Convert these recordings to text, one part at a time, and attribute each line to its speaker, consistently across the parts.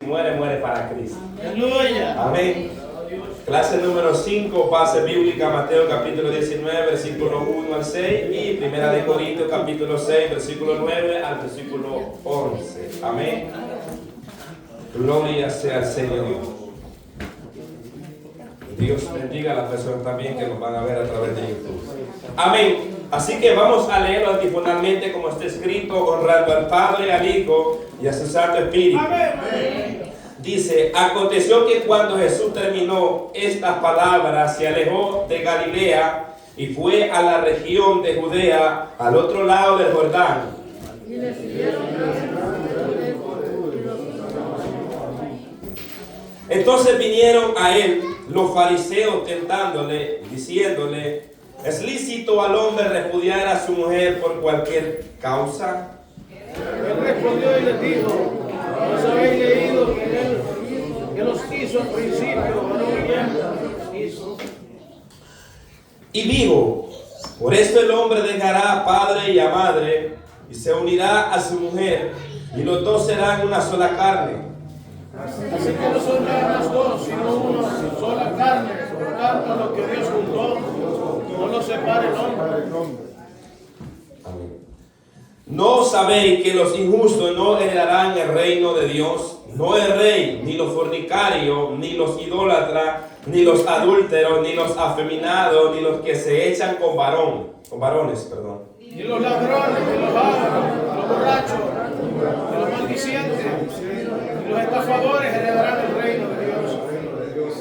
Speaker 1: muere para Cristo.
Speaker 2: Aleluya.
Speaker 1: Amén. Clase número 5, base bíblica, Mateo capítulo 19, versículo 1 al 6 y Primera de Corintios capítulo 6, versículo 9 al versículo 11. Amén. Gloria sea al Señor. Dios bendiga a las personas también que nos van a ver a través de YouTube. Amén. Así que vamos a leerlo antifonalmente como está escrito, honrando al Padre, al Hijo y a su Santo Espíritu.
Speaker 2: Amén.
Speaker 1: Dice: aconteció que cuando Jesús terminó estas palabras, se alejó de Galilea y fue a la región de Judea, al otro lado del Jordán.
Speaker 3: Y le siguieron
Speaker 1: Entonces vinieron a él los fariseos tentándole, diciéndole: ¿es lícito al hombre repudiar a su mujer por cualquier causa?
Speaker 2: Él respondió y les dijo: ¿no habéis leído que los hizo al principio, varón y hembra los hizo?
Speaker 1: Y dijo: por esto el hombre dejará a padre y a madre y se unirá a su mujer, y los dos serán una sola carne.
Speaker 2: Así que no son ya más dos, sino una sola carne. Por tanto, lo que Dios juntó, no lo separe el hombre.
Speaker 1: Amén. ¿No sabéis que los injustos no heredarán el reino de Dios? No el rey, ni los fornicarios, ni los idólatras, ni los adúlteros, ni los afeminados, ni los que se echan con varones.
Speaker 2: Ni los ladrones, ni los ávaros, ni los borrachos, ni los maldicientes, ni los estafadores heredarán el reino de Dios.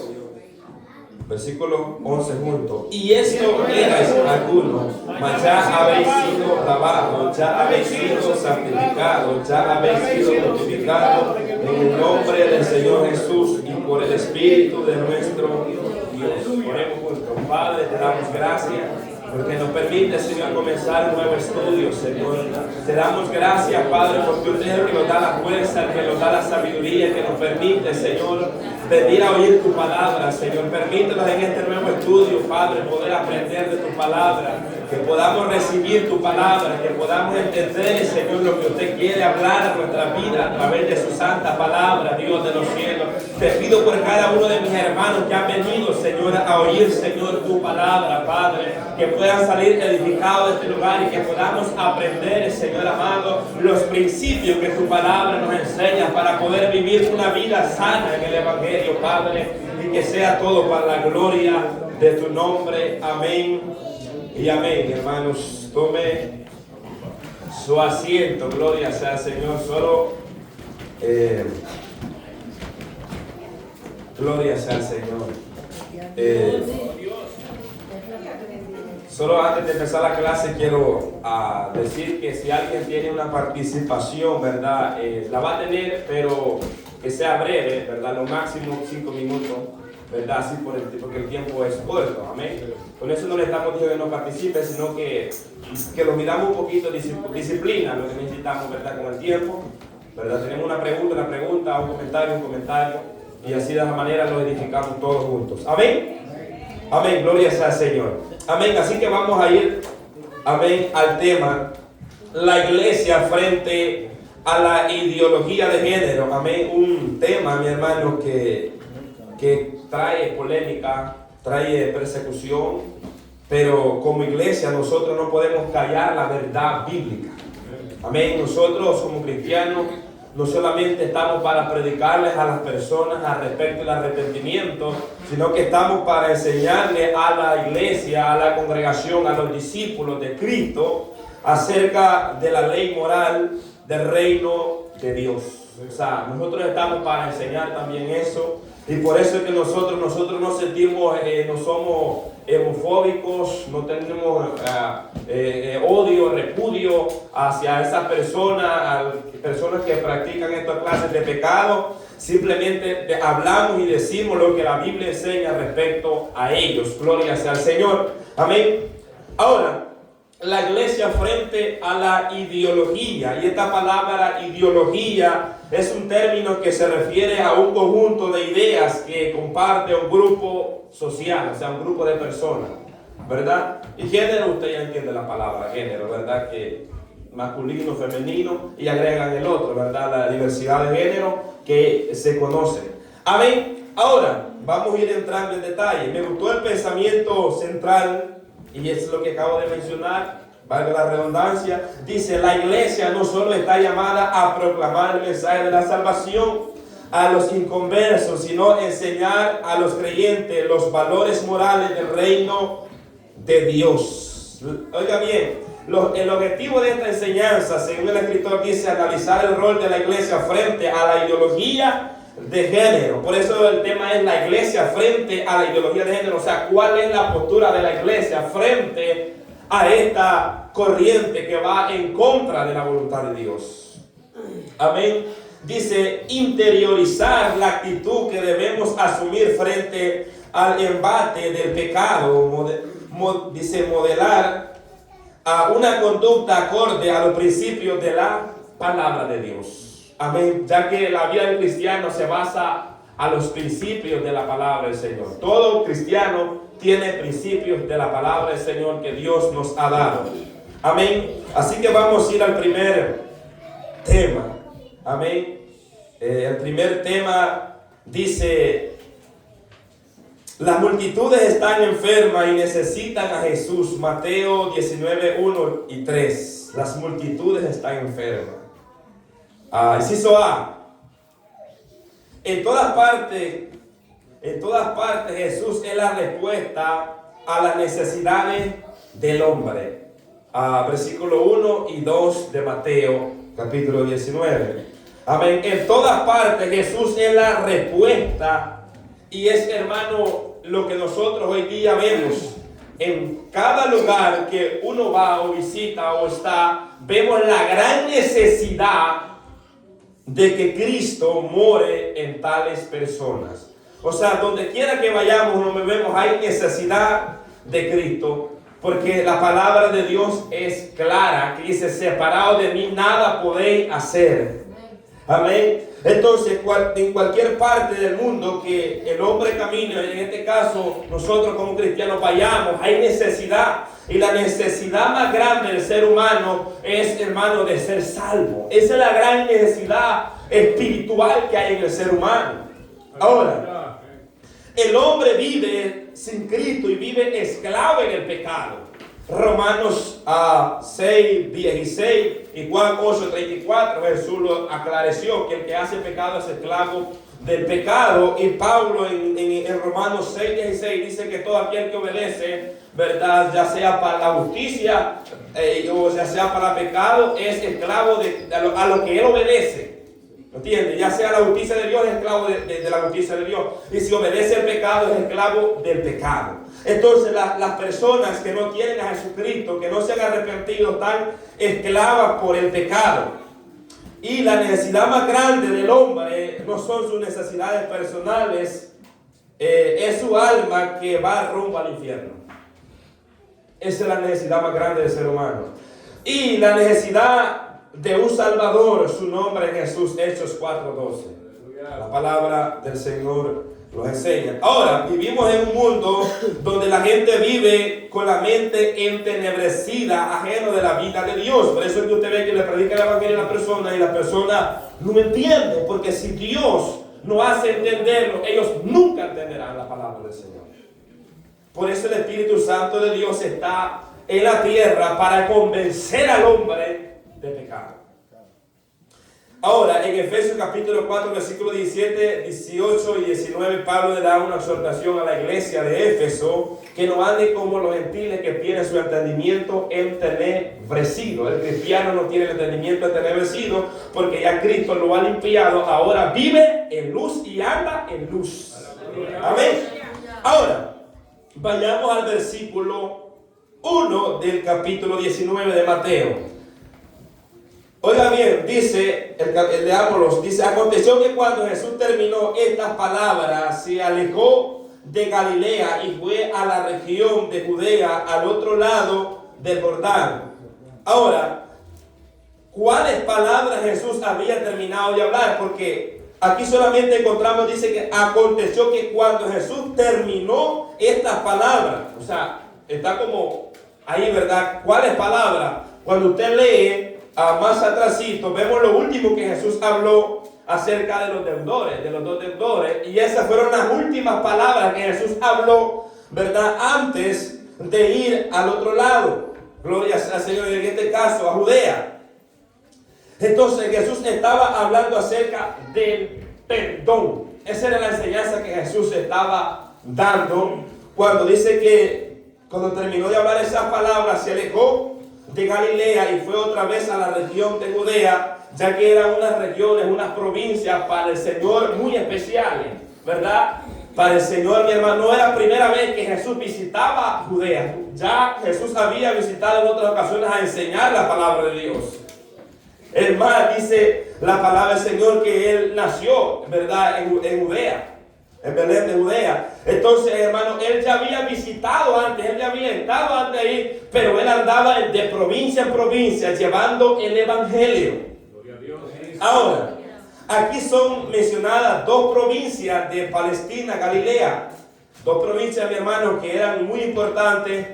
Speaker 1: Versículo 11 junto. Y esto erais algunos, mas ya habéis sido lavados, ya habéis sido santificados, ya habéis sido justificados en el nombre del Señor Jesús y por el Espíritu de nuestro Dios. Oremos juntos. Padre, te damos gracias porque nos permite, Señor, comenzar un nuevo estudio, Señor. Te damos gracias, Padre, porque usted es el que nos da la fuerza, el que nos da la sabiduría, el que nos permite, Señor, venir a oír tu palabra, Señor. Permítenos en este nuevo estudio, Padre, poder aprender de tu palabra, que podamos recibir tu palabra, que podamos entender, Señor, lo que usted quiere hablar a nuestra vida a través de su santa palabra, Dios de los cielos. Te pido por cada uno de mis hermanos que han venido, Señor, a oír, Señor, tu palabra, Padre, que puedan salir edificados de este lugar y que podamos aprender, Señor amado, los principios que tu palabra nos enseña para poder vivir una vida sana en el Evangelio, Padre, y que sea todo para la gloria de tu nombre. Amén y amén. Hermanos, tome su asiento. Gloria sea al Señor. Gloria sea al Señor. Solo antes de empezar la clase quiero decir que si alguien tiene una participación, ¿verdad? La va a tener, pero que sea breve, ¿verdad? Lo máximo 5 minutos, ¿verdad? Así porque el tiempo es corto, amén. Con eso no le estamos diciendo que no participe, sino que lo miramos un poquito disciplina, lo que necesitamos, ¿verdad? Con el tiempo, ¿verdad? Tenemos una pregunta, un comentario, y así de esa manera lo edificamos todos juntos. Amén. Amén, gloria sea al Señor. Amén, así que vamos a ir, amén, al tema, la iglesia frente a la ideología de género. Amén, un tema, mi hermano, que trae polémica, trae persecución, pero como iglesia nosotros no podemos callar la verdad bíblica. Amén, nosotros como cristianos no solamente estamos para predicarles a las personas al respecto del arrepentimiento, sino que estamos para enseñarle a la iglesia, a la congregación, a los discípulos de Cristo acerca de la ley moral del reino de Dios. O sea, nosotros estamos para enseñar también eso, y por eso es que nosotros no sentimos, no somos homofóbicos, no tenemos odio, repudio hacia esas personas que practican estas clases de pecado. Simplemente hablamos y decimos lo que la Biblia enseña respecto a ellos. Gloria sea al Señor. Amén. Ahora, la iglesia frente a la ideología, y esta palabra ideología es un término que se refiere a un conjunto de ideas que comparte un grupo social, o sea, un grupo de personas, ¿verdad? Y género, usted ya entiende la palabra género, ¿verdad? Que masculino, femenino, y agregan el otro, ¿verdad? La diversidad de género que se conoce. Amén. Ahora, vamos a ir entrando en detalle. Me gustó el pensamiento central, y es lo que acabo de mencionar, valga la redundancia. Dice, la iglesia no solo está llamada a proclamar el mensaje de la salvación a los inconversos, sino enseñar a los creyentes los valores morales del reino de Dios. Oiga bien, el objetivo de esta enseñanza, según el escritor, dice analizar el rol de la iglesia frente a la ideología de género. Por eso el tema es la iglesia frente a la ideología de género. O sea, cuál es la postura de la iglesia frente a esta corriente que va en contra de la voluntad de Dios. Amén. Dice, interiorizar la actitud que debemos asumir frente al embate del pecado. Dice, modelar a una conducta acorde a los principios de la palabra de Dios. Amén. Ya que la vida del cristiano se basa a los principios de la palabra del Señor. Todo cristiano tiene principios de la palabra del Señor que Dios nos ha dado. Amén. Así que vamos a ir al primer tema. Amén. El primer tema dice, las multitudes están enfermas y necesitan a Jesús. Mateo 19, 1 y 3. Las multitudes están enfermas. Inciso A. En todas partes Jesús es la respuesta a las necesidades del hombre. Versículo 1 y 2 de Mateo, capítulo 19. Amén. En todas partes Jesús es la respuesta, y es, hermano, lo que nosotros hoy día vemos. En cada lugar que uno va o visita o está, vemos la gran necesidad de que Cristo more en tales personas. O sea, donde quiera que vayamos, nos vemos, hay necesidad de Cristo, porque la palabra de Dios es clara, que dice, separado de mí nada podéis hacer. Amén. Entonces, en cualquier parte del mundo que el hombre camine, en este caso nosotros como cristianos vayamos, hay necesidad. Y la necesidad más grande del ser humano es, hermano, de ser salvo. Esa es la gran necesidad espiritual que hay en el ser humano. Ahora, el hombre vive sin Cristo y vive esclavo en el pecado. Romanos 6, 16 y Juan 8, 34, Jesús lo aclareció, que el que hace pecado es esclavo del pecado. Y Pablo en Romanos 6, 16 dice que todo aquel que obedece, ¿verdad?, ya sea para la justicia o ya sea para el pecado, es esclavo a lo que él obedece. ¿Entiendes? Ya sea la justicia de Dios, es esclavo de la justicia de Dios. Y si obedece el pecado, es esclavo del pecado. Entonces las personas que no tienen a Jesucristo, que no se han arrepentido, están esclavas por el pecado. Y la necesidad más grande del hombre no son sus necesidades personales, es su alma que va rumbo al infierno. Esa es la necesidad más grande del ser humano. Y la necesidad de un Salvador, su nombre es Jesús, Hechos 4:12. La palabra del Señor los enseña. Ahora, vivimos en un mundo donde la gente vive con la mente entenebrecida, ajeno de la vida de Dios. Por eso es que usted ve que le predica el evangelio a la persona y la persona no entiende, porque si Dios no hace entenderlo, ellos nunca entenderán la palabra del Señor. Por eso el Espíritu Santo de Dios está en la tierra para convencer al hombre de pecado. Ahora, en Efesios capítulo 4, versículos 17, 18 y 19, Pablo le da una exhortación a la iglesia de Éfeso, que no ande como los gentiles que tienen su entendimiento entenebrecido. El cristiano no tiene el entendimiento entenebrecido porque ya Cristo lo ha limpiado. Ahora vive en luz y anda en luz. Amén. Ahora, vayamos al versículo 1 del capítulo 19 de Mateo. Oiga bien, dice, leámoslos, dice, aconteció que cuando Jesús terminó estas palabras, se alejó de Galilea y fue a la región de Judea, al otro lado del Jordán. Ahora, ¿cuáles palabras Jesús había terminado de hablar? Porque aquí solamente encontramos, dice que aconteció que cuando Jesús terminó estas palabras, o sea, está como ahí, ¿verdad? ¿Cuáles palabras? Cuando usted lee más atrásito, vemos lo último que Jesús habló acerca de los deudores, de los dos deudores. Y esas fueron las últimas palabras que Jesús habló, ¿verdad? Antes de ir al otro lado. Gloria al Señor, en este caso a Judea. Entonces Jesús estaba hablando acerca del perdón. Esa era la enseñanza que Jesús estaba dando cuando dice que cuando terminó de hablar esas palabras se alejó de Galilea y fue otra vez a la región de Judea, ya que eran unas regiones, unas provincias para el Señor muy especiales, ¿verdad? Para el Señor, mi hermano, no era la primera vez que Jesús visitaba Judea. Ya Jesús había visitado en otras ocasiones a enseñar la palabra de Dios. El más dice la palabra del Señor que Él nació, ¿verdad? En Judea, en Belén de Judea. Entonces, hermano, Él ya había visitado antes, Él ya había estado antes ahí, pero Él andaba de provincia en provincia llevando el Evangelio. Ahora, aquí son mencionadas dos provincias de Palestina, Galilea. Dos provincias, mi hermano, que eran muy importantes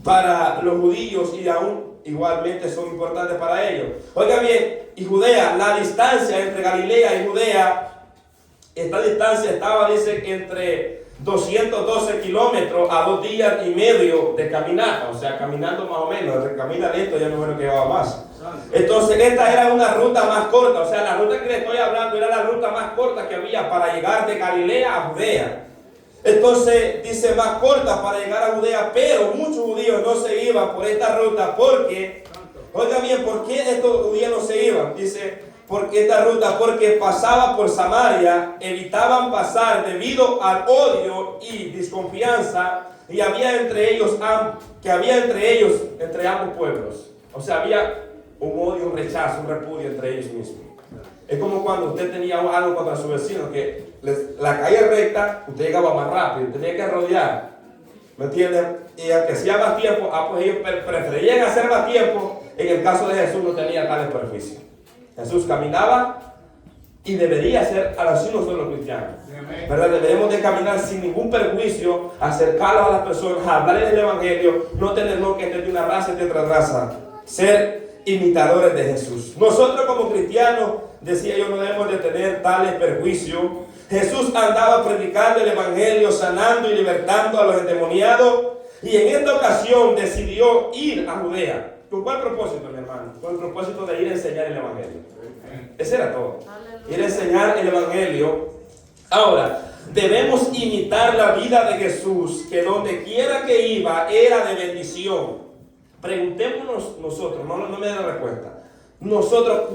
Speaker 1: para los judíos y aún igualmente son importantes para ellos. Oiga bien, y Judea, la distancia entre Galilea y Judea, esta distancia estaba, dice, entre 212 kilómetros a 2 días y medio de caminata. O sea, caminando más o menos, el camina lento ya no menos que llevaba más. Entonces esta era una ruta más corta, o sea, la ruta que le estoy hablando era la ruta más corta que había para llegar de Galilea a Judea. Entonces dice más corta para llegar a Judea, pero muchos judíos no se iban por esta ruta porque, oiga bien, ¿por qué estos judíos no se iban? Dice, porque esta ruta, porque pasaba por Samaria, evitaban pasar debido al odio y desconfianza y había entre ellos, entre ambos pueblos. O sea, había un odio, un rechazo, un repudio entre ellos mismos. Es como cuando usted tenía algo contra su vecino, que la calle recta, usted llegaba más rápido, tenía que rodear, ¿me entienden? Y aunque hacía más tiempo, pues ellos preferían hacer más tiempo. En el caso de Jesús no tenía tales beneficios. Jesús caminaba y debería ser así nosotros los cristianos, ¿verdad? Deberemos de caminar sin ningún perjuicio, acercarlos a las personas, hablarles del Evangelio, no tenerlo que estar de una raza y de otra raza, ser imitadores de Jesús. Nosotros como cristianos, decía yo, no debemos de tener tales perjuicios. Jesús andaba predicando el Evangelio, sanando y libertando a los endemoniados, y en esta ocasión decidió ir a Judea. ¿Con cuál propósito, mi hermano? Con el propósito de ir a enseñar el Evangelio. Ese era todo. Ir a enseñar el Evangelio. Ahora, debemos imitar la vida de Jesús, que donde quiera que iba era de bendición. Preguntémonos nosotros, no me den la respuesta. Nosotros,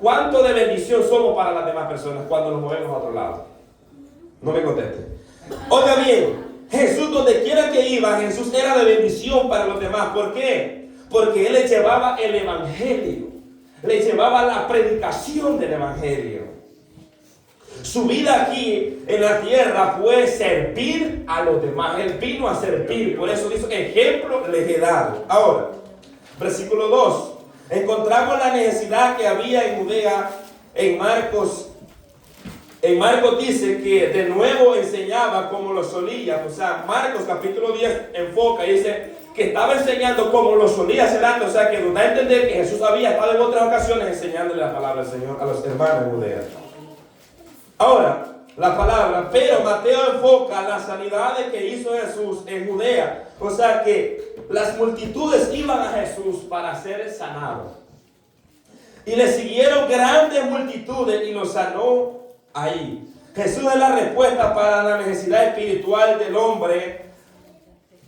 Speaker 1: ¿cuánto de bendición somos para las demás personas cuando nos movemos a otro lado? No me conteste. Oiga bien, Jesús donde quiera que iba, Jesús era de bendición para los demás. ¿Por qué? Porque Él les llevaba el Evangelio, les llevaba la predicación del Evangelio. Su vida aquí en la tierra fue servir a los demás. Él vino a servir, por eso dice, ejemplo les he dado. Ahora, versículo 2, encontramos la necesidad que había en Judea. En Marcos dice que de nuevo enseñaba como lo solía. O sea, Marcos capítulo 10 enfoca y dice que estaba enseñando como lo solía hacer antes. O sea, que nos da a entender que Jesús había estado en otras ocasiones enseñándole la palabra del Señor a los hermanos de Judea. Ahora, la palabra, pero Mateo enfoca las sanidades que hizo Jesús en Judea. O sea que las multitudes iban a Jesús para ser sanados. Y le siguieron grandes multitudes y los sanó ahí. Jesús es la respuesta para la necesidad espiritual del hombre,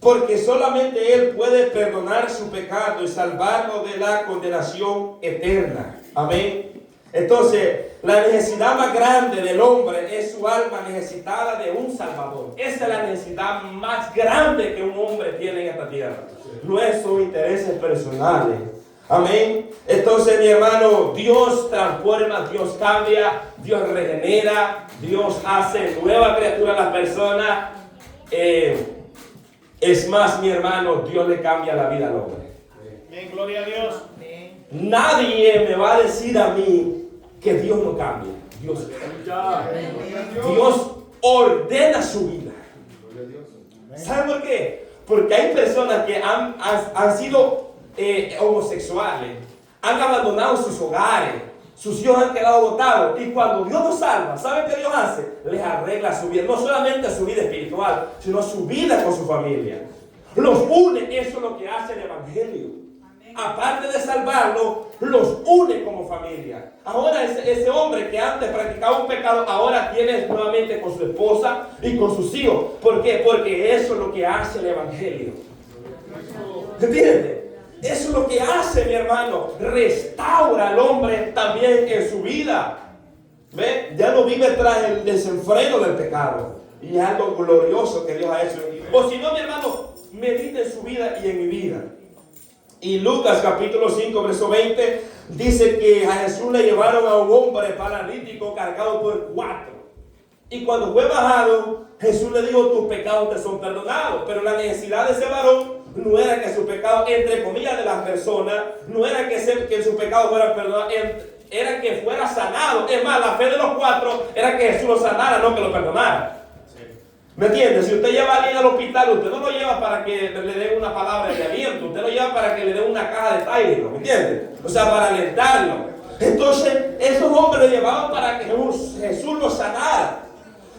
Speaker 1: porque solamente Él puede perdonar su pecado y salvarlo de la condenación eterna. Amén. Entonces, la necesidad más grande del hombre es su alma necesitada de un Salvador. Esa es la necesidad más grande que un hombre tiene en esta tierra. No es sus intereses personales. Amén. Entonces, mi hermano, Dios transforma, Dios cambia, Dios regenera, Dios hace nueva criatura a las personas. Es más, mi hermano, Dios le cambia la vida al hombre.
Speaker 2: Amén, gloria a Dios.
Speaker 1: Nadie me va a decir a mí que Dios no cambia. Dios ordena su vida. ¿Saben por qué? Porque hay personas que han sido homosexuales, han abandonado sus hogares, sus hijos han quedado botados. Y cuando Dios los salva, ¿saben qué Dios hace? Les arregla su vida, no solamente su vida espiritual, sino su vida con su familia. Los une, eso es lo que hace el Evangelio. Aparte de salvarlo, los une como familia. Ahora ese hombre que antes practicaba un pecado, ahora tiene nuevamente con su esposa y con sus hijos. ¿Por qué? Porque eso es lo que hace el Evangelio. ¿Entiendes? Eso es lo que hace, mi hermano. Restaura al hombre también en su vida. ¿Ve? Ya no vive tras el desenfreno del pecado. Y es algo glorioso que Dios ha hecho. O si no, mi hermano, medite en su vida y en mi vida. Y Lucas capítulo 5 verso 20 dice que a Jesús le llevaron a un hombre paralítico cargado por 4. Y cuando fue bajado, Jesús le dijo: tus pecados te son perdonados. Pero la necesidad de ese varón no era que su pecado, entre comillas, de las personas, no era que su pecado fuera perdonado, era que fuera sanado. Es más, la fe de los 4 era que Jesús lo sanara, no que lo perdonara. ¿Me entiendes? Si usted lleva a alguien al hospital, usted no lo lleva para que le den una palabra de aliento, usted lo lleva para que le den una caja de Tylenol, ¿me entiende? O sea, para alentarlo. Entonces, esos hombres lo llevaban para que Jesús los sanara.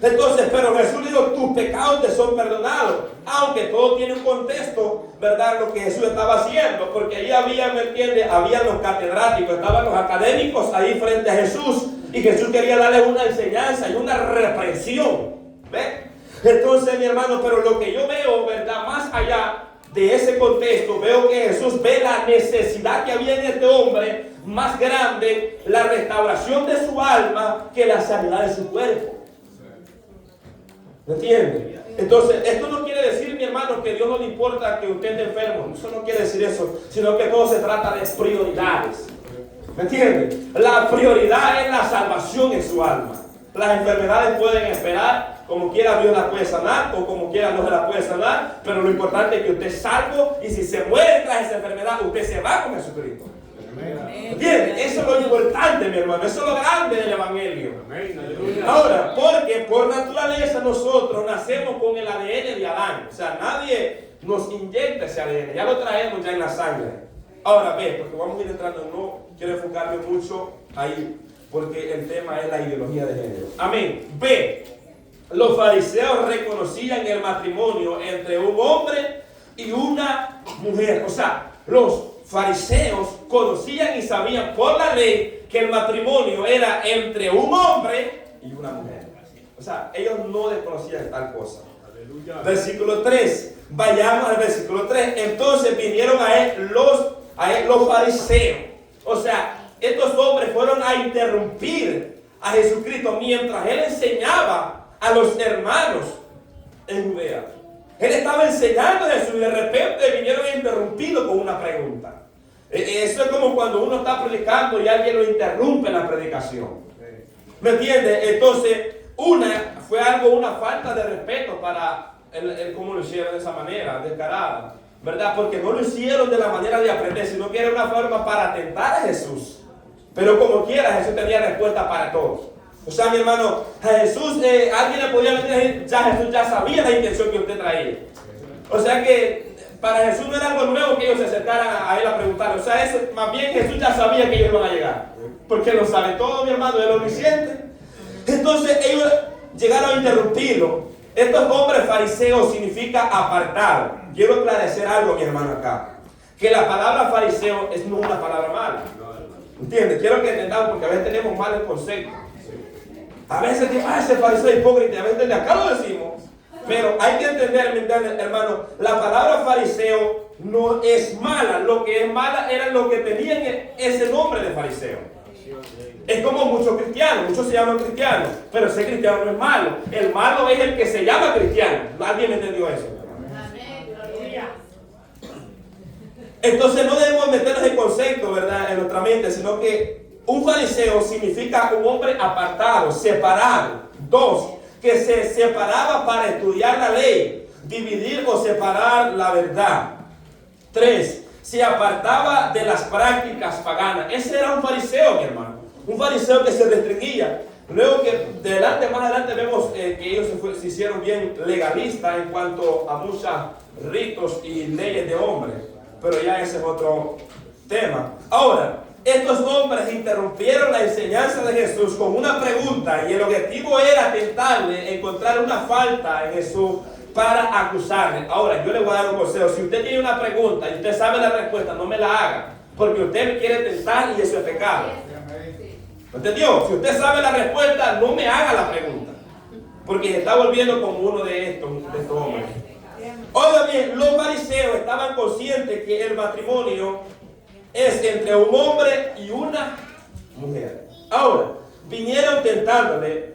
Speaker 1: Entonces, pero Jesús dijo: tus pecados te son perdonados. Aunque todo tiene un contexto, ¿verdad? Lo que Jesús estaba haciendo, porque ahí había, ¿me entiende? Habían los catedráticos, estaban los académicos ahí frente a Jesús, y Jesús quería darles una enseñanza y una reprensión. ¿Ve? Entonces, mi hermano, pero lo que yo veo, ¿verdad? Más allá de ese contexto, veo que Jesús ve la necesidad que había en este hombre más grande, la restauración de su alma, que la sanidad de su cuerpo. ¿Me entiende? Entonces, esto no quiere decir, mi hermano, que Dios no le importa que usted esté enfermo. Eso no quiere decir eso, sino que todo se trata de prioridades. ¿Me entiende? La prioridad es la salvación en su alma. Las enfermedades pueden esperar, como quiera Dios las puede sanar, o como quiera no se las puede sanar, pero lo importante es que usted es salvo, y si se muere tras esa enfermedad, usted se va con Jesucristo. ¿Entiende? Eso es lo importante, mi hermano. Eso es lo grande del Evangelio. Ahora, porque por naturaleza nosotros nacemos con el ADN de Adán. O sea, nadie nos inyecta ese ADN. Ya lo traemos ya en la sangre. Ahora, ve, porque vamos a ir entrando, no quiero enfocarme mucho ahí, porque el tema es la ideología de género. Amén. Ve, los fariseos reconocían el matrimonio entre un hombre y una mujer. O sea, los fariseos conocían y sabían por la ley que el matrimonio era entre un hombre y una mujer. O sea, ellos no desconocían tal cosa. Aleluya. Versículo 3. Vayamos al versículo 3. Entonces vinieron a él los fariseos. O sea, estos hombres fueron a interrumpir a Jesucristo mientras él enseñaba a los hermanos en Judea. Él estaba enseñando a Jesús y de repente vinieron a interrumpirlo con una pregunta. Eso es como cuando uno está predicando y alguien lo interrumpe en la predicación. ¿Me entiende? Entonces, una falta de respeto para el cómo lo hicieron de esa manera, descarada, ¿verdad? Porque no lo hicieron de la manera de aprender, sino que era una forma para atentar a Jesús. Pero como quiera, Jesús tenía respuesta para todos. O sea, mi hermano, a Jesús, alguien le podía decir, Jesús ya sabía la intención que usted traía. O sea que para Jesús no era algo nuevo que ellos se acercaran a él a preguntarle. O sea, más bien Jesús ya sabía que ellos iban a llegar. Porque lo sabe todo, mi hermano, él lo omnisciente. Entonces ellos llegaron a interrumpirlo. Estos hombres fariseos significa apartado. Quiero esclarecer algo, mi hermano, acá. Que la palabra fariseo no es una palabra mala. ¿Entiendes? Quiero que entendamos, porque a veces tenemos mal el concepto. A veces decimos, ese fariseo es hipócrita, y a veces de acá lo decimos. Pero hay que entender, hermano, la palabra fariseo no es mala. Lo que es mala era lo que tenían ese nombre de fariseo. Es como muchos cristianos, muchos se llaman cristianos, pero ese cristiano no es malo. El malo es el que se llama cristiano. ¿Alguien me entendió eso? Entonces no debemos meternos en concepto, ¿verdad?, en nuestra mente, sino que un fariseo significa un hombre apartado, separado. 2, que se separaba para estudiar la ley, dividir o separar la verdad. 3, se apartaba de las prácticas paganas. Ese era un fariseo, mi hermano. Un fariseo que se restringía. Luego que más adelante vemos que ellos se hicieron bien legalistas en cuanto a muchos ritos y leyes de hombres. Pero ya ese es otro tema. Ahora, estos hombres interrumpieron la enseñanza de Jesús con una pregunta, y el objetivo era tentarle, encontrar una falta en Jesús para acusarle. Ahora, yo le voy a dar un consejo. Si usted tiene una pregunta y usted sabe la respuesta, no me la haga, porque usted me quiere tentar y eso es pecado. ¿Entendió? Si usted sabe la respuesta, no me haga la pregunta, porque se está volviendo como uno de estos hombres. Oiga bien, los fariseos estaban conscientes que el matrimonio es entre un hombre y una mujer. Ahora, vinieron tentándole.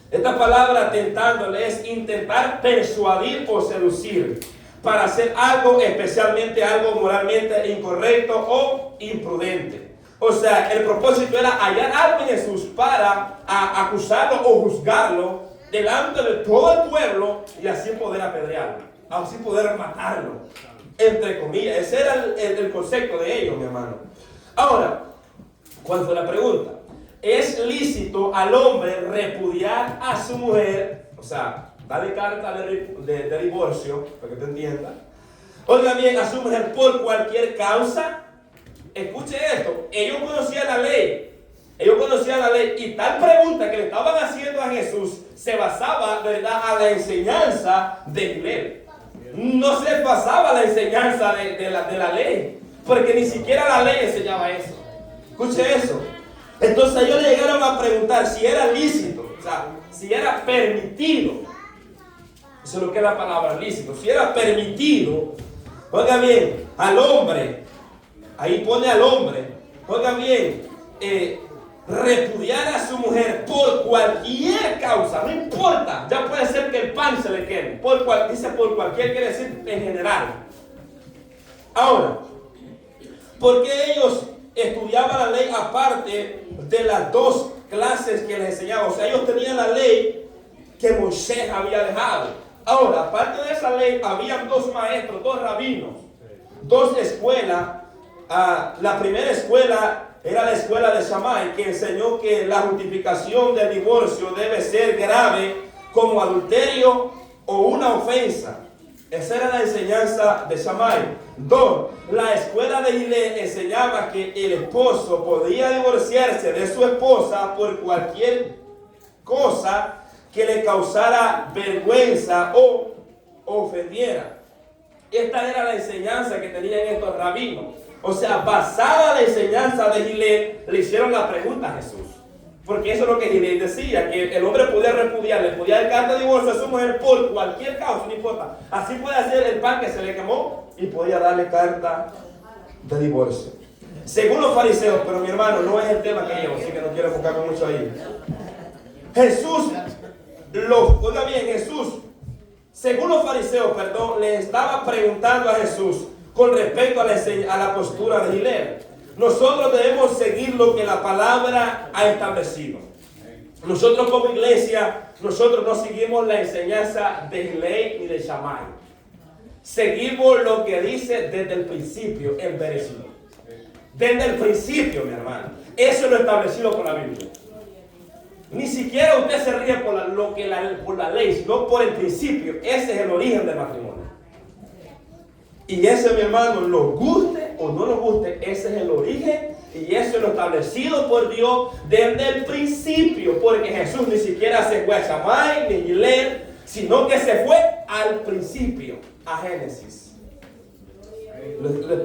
Speaker 1: Esta palabra tentándole es intentar persuadir o seducir para hacer algo, especialmente algo moralmente incorrecto o imprudente. O sea, el propósito era hallar algo en Jesús para acusarlo o juzgarlo delante de todo el pueblo y así poder apedrearlo, así poder matarlo, entre comillas. Ese era el concepto de ellos, mi hermano. Ahora, ¿cuál fue la pregunta? ¿Es lícito al hombre repudiar a su mujer? O sea, darle carta de divorcio, para que te entienda. Oiga bien, a su mujer por cualquier causa. Escuche esto, ellos conocían la ley. Ellos conocían la ley, y tal pregunta que le estaban haciendo a Jesús se basaba, ¿verdad?, a la enseñanza de Hillel. No se basaba la enseñanza de la ley, porque ni siquiera la ley enseñaba eso. Escuche eso. Entonces ellos le llegaron a preguntar si era lícito, o sea, si era permitido. Eso es lo que es la palabra lícito. Si era permitido, oiga bien, al hombre, ahí pone al hombre, oiga bien, repudiar a su mujer por cualquier causa, no importa, ya puede ser que el pan se le queme, dice por cualquier, quiere decir en general. Ahora, ¿por qué ellos estudiaban la ley aparte de las dos clases que les enseñaba? O sea, ellos tenían la ley que Moisés había dejado. Ahora, aparte de esa ley, habían dos maestros, dos rabinos, dos escuelas. La primera escuela era la escuela de Shammai, que enseñó que la justificación del divorcio debe ser grave como adulterio o una ofensa. Esa era la enseñanza de Shammai. Dos, la escuela de Hillel enseñaba que el esposo podía divorciarse de su esposa por cualquier cosa que le causara vergüenza o ofendiera. Esta era la enseñanza que tenían estos rabinos. O sea, basada en la enseñanza de Hillel, le hicieron la pregunta a Jesús. Porque eso es lo que Hillel decía, que el hombre podía repudiar, le podía dar carta de divorcio a su mujer por cualquier causa, no importa. Así puede hacer el pan que se le quemó y podía darle carta de divorcio. Según los fariseos, pero mi hermano, no es el tema que llevo, así que no quiero enfocarme mucho ahí. Jesús, oiga bien, Jesús, según los fariseos, le estaba preguntando a Jesús con respecto a la postura de Hillel. Nosotros debemos seguir lo que la palabra ha establecido. Nosotros como iglesia, nosotros no seguimos la enseñanza de Hillel ni de Shammai. Seguimos lo que dice desde el principio el versículo. Desde el principio, mi hermano. Eso es lo establecido por la Biblia. Ni siquiera usted se ríe por la ley, sino por el principio. Ese es el origen del matrimonio. Y ese, mi hermano, nos guste o no nos guste, ese es el origen y eso es lo establecido por Dios desde el principio. Porque Jesús ni siquiera se fue a Shammai ni Hillel, sino que se fue al principio, a Génesis.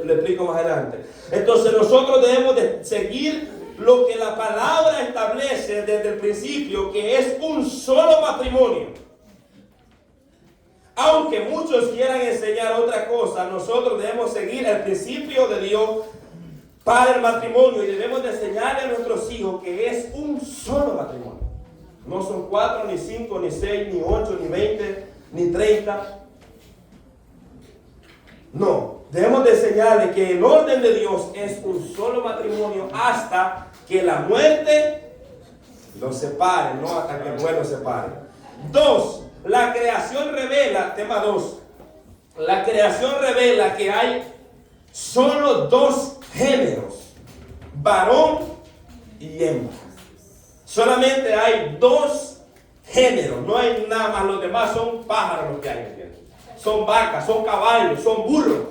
Speaker 1: Le explico más adelante. Entonces nosotros debemos de seguir lo que la palabra establece desde el principio, que es un solo matrimonio. Aunque muchos quieran enseñar otra cosa, nosotros debemos seguir el principio de Dios para el matrimonio y debemos de enseñarle a nuestros hijos que es un solo matrimonio. No son 4, ni 5, ni 6, ni 8, ni 20, ni 30. No, debemos de enseñarle que el orden de Dios es un solo matrimonio hasta que la muerte los separe, no hasta que el muerte los separe. 2. La creación revela, tema 2, la creación revela que hay solo dos géneros, varón y hembra. Solamente hay dos géneros, no hay nada más, los demás son pájaros los que hay, ¿me entiendes? Son vacas, son caballos, son burros,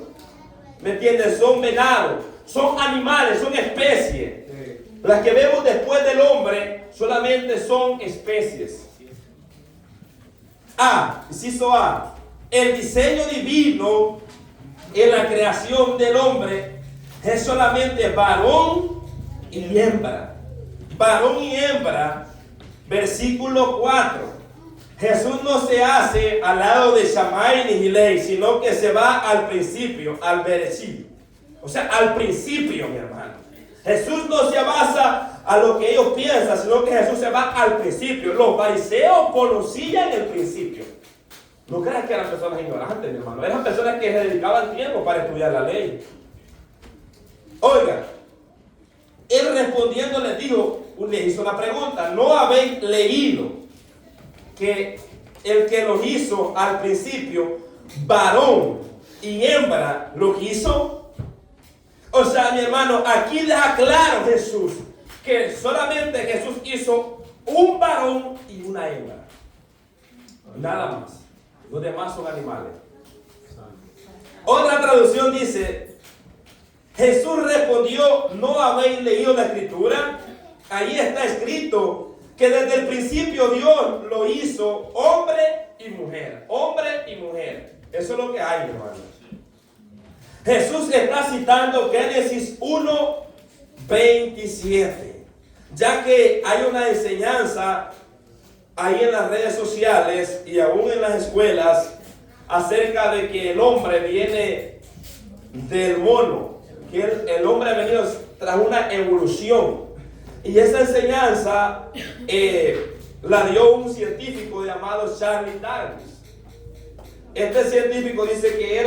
Speaker 1: ¿me entiendes? Son venados, son animales, son especies. Las que vemos después del hombre solamente son especies. Inciso A. El diseño divino en la creación del hombre es solamente varón y hembra. Varón y hembra. Versículo 4. Jesús no se hace al lado de Shammai ni Gilei, sino que se va al principio, al Bereshit. O sea, al principio, mi hermano. Jesús no se basa a lo que ellos piensan, sino que Jesús se va al principio. Los fariseos conocían el principio. No creas que eran personas ignorantes, mi hermano. Eran personas que se dedicaban tiempo para estudiar la ley. Oiga, él respondiendo les dijo, les hizo una pregunta. ¿No habéis leído que el que los hizo al principio, varón y hembra, lo hizo? O sea, mi hermano, aquí deja claro Jesús que solamente Jesús hizo un varón y una hembra. Nada más. Los demás son animales. Otra traducción dice, Jesús respondió, ¿no habéis leído la escritura? Ahí está escrito que desde el principio Dios lo hizo hombre y mujer. Hombre y mujer. Eso es lo que hay, hermano. Jesús está citando Génesis 1:27, ya que hay una enseñanza ahí en las redes sociales y aún en las escuelas acerca de que el hombre viene del mono, que el hombre ha venido tras una evolución. Y esa enseñanza la dio un científico llamado Charles Darwin. Este científico dice que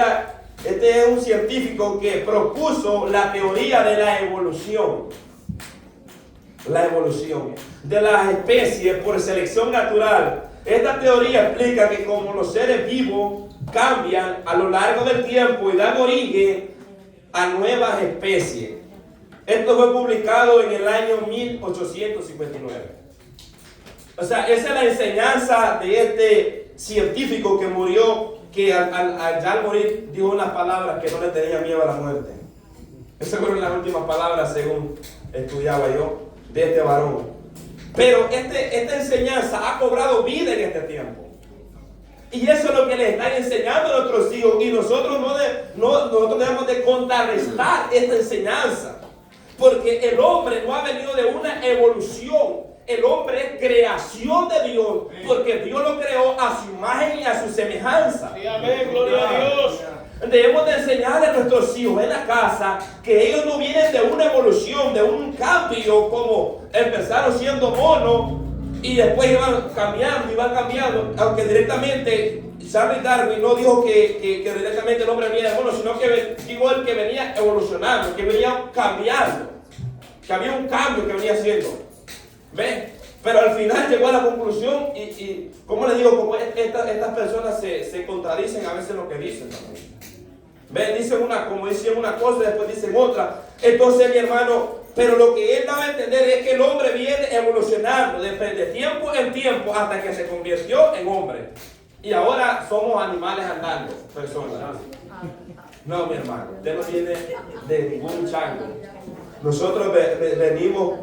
Speaker 1: este es un científico que propuso la teoría de la evolución. La evolución de las especies por selección natural. Esta teoría explica que como los seres vivos cambian a lo largo del tiempo y dan origen a nuevas especies. Esto fue publicado en el año 1859. O sea, esa es la enseñanza de este científico que murió, que al morir dijo unas palabras que no le tenía miedo a la muerte. Esas fueron las últimas palabras según estudiaba yo de este varón. Pero esta enseñanza ha cobrado vida en este tiempo. Y eso es lo que les están enseñando a nuestros hijos. Y nosotros nosotros debemos de contrarrestar esta enseñanza. Porque el hombre no ha venido de una evolución. El hombre es creación de Dios. Porque Dios lo creó a su imagen y a su semejanza.
Speaker 2: Sí, amén, gloria a Dios.
Speaker 1: Debemos de enseñarle a nuestros hijos en la casa que ellos no vienen de una evolución, de un cambio, como empezaron siendo monos y después iban cambiando, aunque directamente Charles Darwin no dijo que directamente el hombre venía de mono, sino que dijo él que venía evolucionando, que venía cambiando, que había un cambio que venía haciendo. ¿Ven? Pero al final llegó a la conclusión y como les digo, como estas personas se contradicen a veces en lo que dicen también. ¿Ven? Dicen como dicen una cosa y después dicen otra. Entonces, mi hermano, pero lo que él daba a entender es que el hombre viene evolucionando de tiempo en tiempo hasta que se convirtió en hombre. Y ahora somos animales andando, personas. No, mi hermano, usted no viene de ningún chango. Nosotros venimos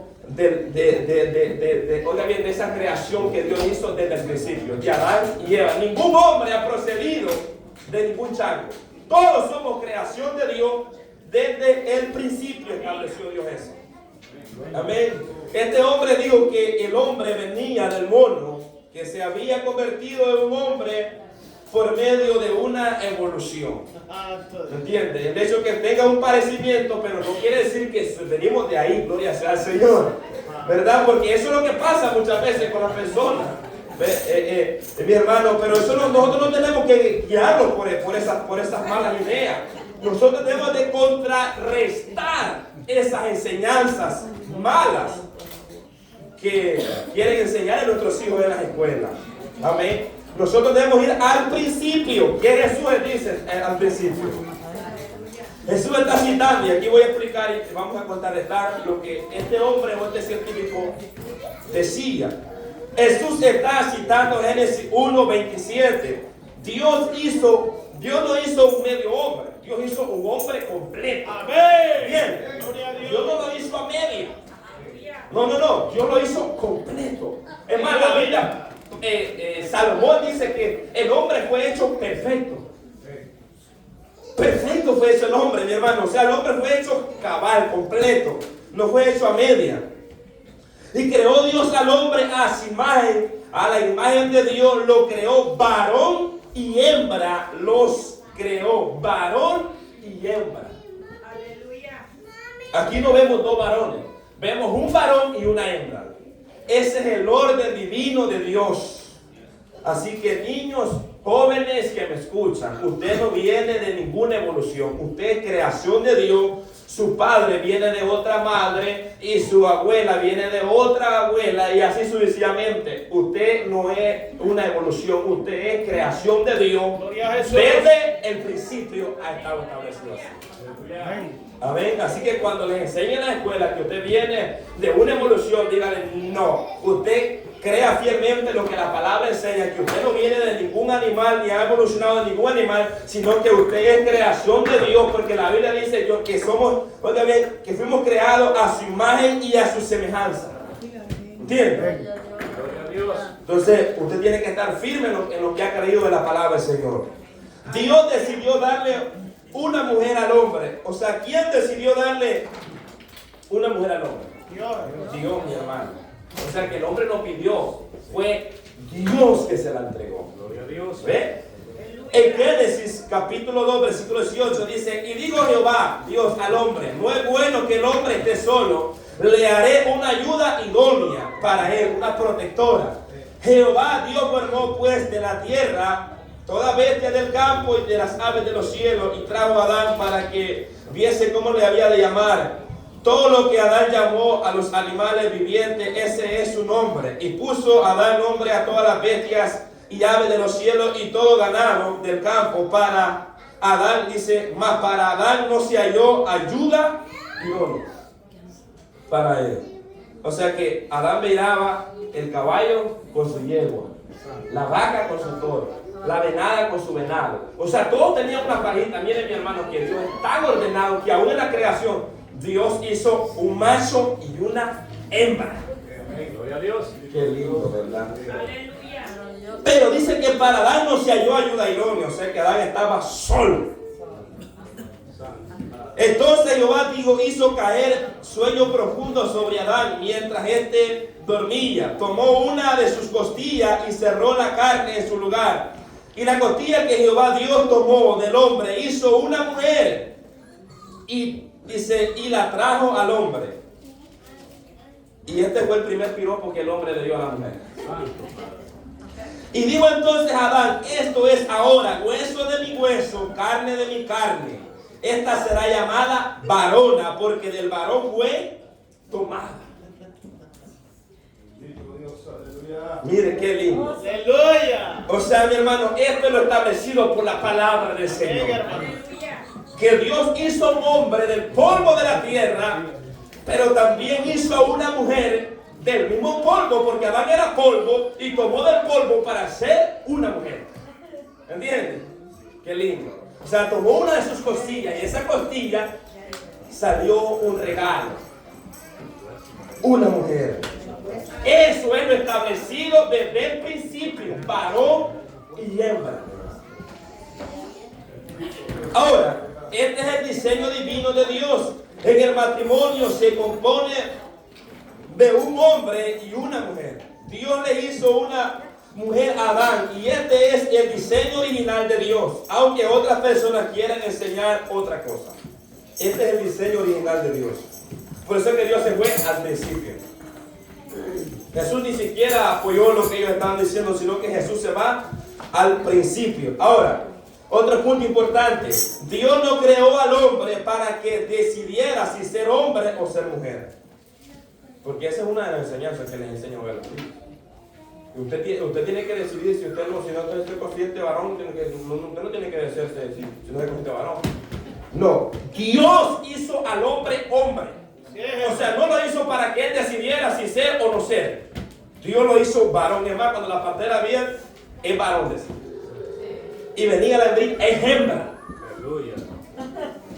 Speaker 1: oiga bien, de esa creación que Dios hizo desde el principio, de Adán y Eva. Ningún hombre ha procedido de ningún chango. Todos somos creación de Dios. Desde el principio estableció Dios eso. Amén. Este hombre dijo que el hombre venía del mono, que se había convertido en un hombre por medio de una evolución. ¿Entiendes? El hecho que tenga un parecimiento, pero no quiere decir que venimos de ahí, gloria sea al Señor. ¿Verdad? Porque eso es lo que pasa muchas veces con las personas. Mi hermano, pero eso nosotros no tenemos que guiarlos por esas malas ideas. Nosotros debemos de contrarrestar esas enseñanzas malas que quieren enseñar a nuestros hijos en las escuelas. Amén. Nosotros debemos ir al principio. ¿Qué Jesús dice al principio? Jesús está citando, y aquí voy a explicar y vamos a contrarrestar lo que este hombre o este científico decía. Jesús está citando Génesis 1:27. Dios no hizo un medio hombre. Dios hizo un hombre completo.
Speaker 2: Amén.
Speaker 1: Bien.
Speaker 2: Gloria a Dios.
Speaker 1: Dios no lo hizo a media. No. Dios lo hizo completo. Es más, la Biblia, Salomón dice que el hombre fue hecho perfecto. Perfecto fue hecho el hombre, mi hermano. O sea, el hombre fue hecho cabal, completo. No fue hecho a media. Y creó Dios al hombre a su imagen. A la imagen de Dios lo creó, varón y hembra los creó. Varón y hembra.
Speaker 3: Aleluya.
Speaker 1: Aquí no vemos dos varones. Vemos un varón y una hembra. Ese es el orden divino de Dios. Así que niños, jóvenes que me escuchan, usted no viene de ninguna evolución. Usted es creación de Dios. Su padre viene de otra madre y su abuela viene de otra abuela y así sucesivamente. Usted no es una evolución, usted es creación de Dios.
Speaker 2: Gloria a Jesús.
Speaker 1: Desde el principio ha estado establecido así.
Speaker 2: Amén.
Speaker 1: Amén. Así que cuando les enseñen en la escuela que usted viene de una evolución, díganle no. Usted crea fielmente lo que la palabra enseña, que usted no viene de ningún animal ni ha evolucionado de ningún animal, sino que usted es creación de Dios, porque la Biblia dice que somos, oiga bien, que fuimos creados a su imagen y a su semejanza. ¿Entiende?
Speaker 2: Gloria a Dios.
Speaker 1: Entonces, usted tiene que estar firme en lo que ha creído de la palabra del Señor. Dios decidió darle una mujer al hombre. O sea, ¿quién decidió darle una mujer al hombre? Dios, mi hermano. O sea, que el hombre no pidió, fue Dios que se la entregó.
Speaker 2: Gloria a Dios.
Speaker 1: ¿Ve? En Génesis capítulo 2 versículo 18 dice: y digo Jehová, Dios al hombre, no es bueno que el hombre esté solo, le haré una ayuda idónea para él, una protectora. Jehová Dios formó pues de la tierra toda bestia del campo y de las aves de los cielos, y trajo a Adán para que viese cómo le había de llamar. Todo lo que Adán llamó a los animales vivientes, ese es su nombre. Y puso Adán nombre a todas las bestias y aves de los cielos y todo ganado del campo. Para Adán, dice, mas para Adán no se halló ayuda idónea para él. O sea que Adán miraba el caballo con su yegua, la vaca con su toro, la venada con su venado. O sea, todos tenían una parejita. Miren, mi hermano, que Dios es tan ordenado que aún en la creación Dios hizo un macho y una hembra.
Speaker 2: Gloria a Dios.
Speaker 1: Qué lindo, ¿verdad?
Speaker 3: Aleluya.
Speaker 1: Pero dice que para Adán no se halló ayuda idónea, o sea que Adán estaba solo. Entonces Jehová hizo caer sueño profundo sobre Adán mientras éste dormía. Tomó una de sus costillas y cerró la carne en su lugar. Y la costilla que Jehová Dios tomó del hombre hizo una mujer. Y dice, y la trajo al hombre. Y este fue el primer piropo que el hombre le dio a la mujer. Y dijo entonces a Adán: esto es ahora hueso de mi hueso, carne de mi carne. Esta será llamada varona, porque del varón fue tomada. Mire qué lindo.
Speaker 2: Aleluya.
Speaker 1: O sea, mi hermano, esto es lo establecido por la palabra del Señor.
Speaker 3: Aleluya.
Speaker 1: Que Dios hizo un hombre del polvo de la tierra, pero también hizo una mujer del mismo polvo, porque Adán era polvo y tomó del polvo para ser una mujer. ¿Entiendes? Qué lindo. O sea, tomó una de sus costillas y esa costilla salió un regalo. Una mujer. Eso es lo establecido desde el principio, varón y hembra. Ahora, este es el diseño divino de Dios. En el matrimonio se compone de un hombre y una mujer. Dios le hizo una mujer a Adán y este es el diseño original de Dios, aunque otras personas quieran enseñar otra cosa. Este es el diseño original de Dios. Por eso es que Dios se fue al principio. Jesús ni siquiera apoyó lo que ellos estaban diciendo, sino que Jesús se va al principio. Ahora, otro punto importante: Dios no creó al hombre para que decidiera si ser hombre o ser mujer. Porque esa es una de las enseñanzas que les enseño a los chicos. Usted tiene que decidir si usted no, si no es consciente varón, usted no tiene que decidirse si no es consciente varón. No, Dios hizo al hombre hombre. O sea, no lo hizo para que él decidiera si ser o no ser. Dios lo hizo varón. Es más, cuando la pantera había, es varón. Y venía la hembra, es hembra.
Speaker 2: Aleluya.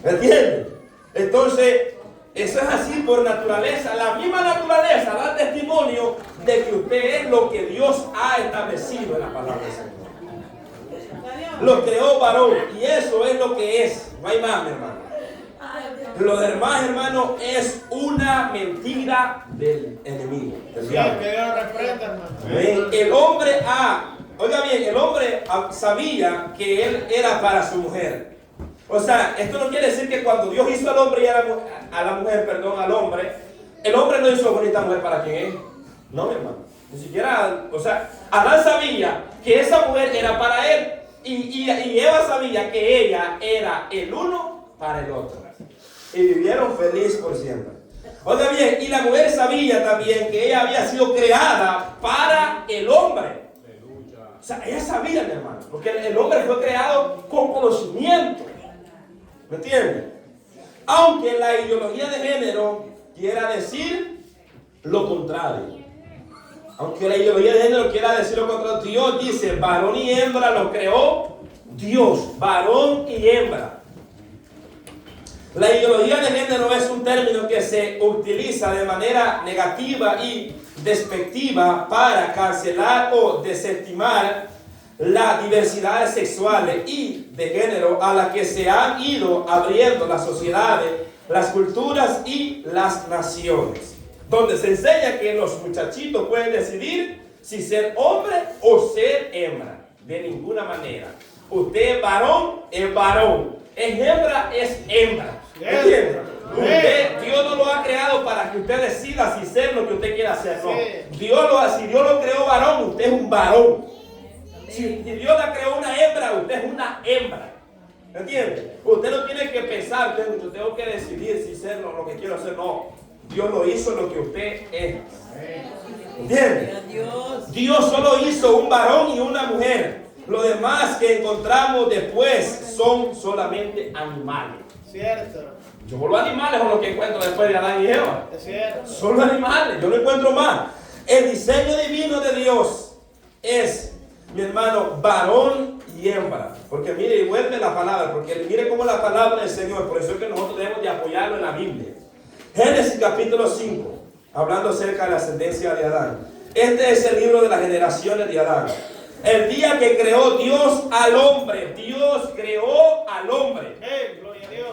Speaker 1: ¿Me entiendes? Entonces, eso es así por naturaleza. La misma naturaleza da testimonio de que usted es lo que Dios ha establecido en la palabra del Señor. Lo creó varón y eso es lo que es. No hay más, mi hermano. Lo demás, hermano, es una mentira del enemigo. Del diablo.
Speaker 2: Que Dios reprenda, hermano.
Speaker 1: El hombre oiga bien, el hombre sabía que él era para su mujer. O sea, esto no quiere decir que cuando Dios hizo al hombre y al hombre, el hombre no hizo bonita mujer para quien es. No, mi hermano. Ni siquiera, o sea, Adán sabía que esa mujer era para él y Eva sabía que ella era el uno para el otro. Y vivieron feliz por siempre. Oiga bien, y la mujer sabía también que ella había sido creada para el hombre. O sea, ella sabía, mi hermano, porque el hombre fue creado con conocimiento. ¿Me entiendes? Aunque la ideología de género quiera decir lo contrario. Aunque la ideología de género quiera decir lo contrario, Dios dice, varón y hembra lo creó Dios, varón y hembra. La ideología de género es un término que se utiliza de manera negativa y despectiva para cancelar o desestimar las diversidades sexuales y de género a las que se han ido abriendo las sociedades, las culturas y las naciones, donde se enseña que los muchachitos pueden decidir si ser hombre o ser hembra. De ninguna manera. Usted es varón, es varón. Es hembra, es hembra. ¿Entiende? Dios no lo ha creado para que usted decida si ser lo que usted quiera hacer. No. Si Dios lo creó varón, usted es un varón. Si Dios la creó una hembra, usted es una hembra. ¿Entiende? Usted no tiene que pensar, yo tengo que decidir si ser lo que quiero hacer. No. Dios lo hizo lo que usted es. ¿Entiende? Dios solo hizo un varón y una mujer. Lo demás que encontramos después son solamente animales.
Speaker 2: Cierto.
Speaker 1: Yo vuelvo a animales con lo que encuentro después de Adán y Eva.
Speaker 2: Es cierto.
Speaker 1: Solo animales, yo no encuentro más. El diseño divino de Dios es, mi hermano, varón y hembra. Porque mire, y vuelve la palabra, porque mire cómo la palabra del Señor, por eso es que nosotros debemos de apoyarlo en la Biblia. Génesis capítulo 5, hablando acerca de la ascendencia de Adán. Este es el libro de las generaciones de Adán. El día que creó Dios al hombre, Dios creó al hombre.
Speaker 2: Gloria a Dios.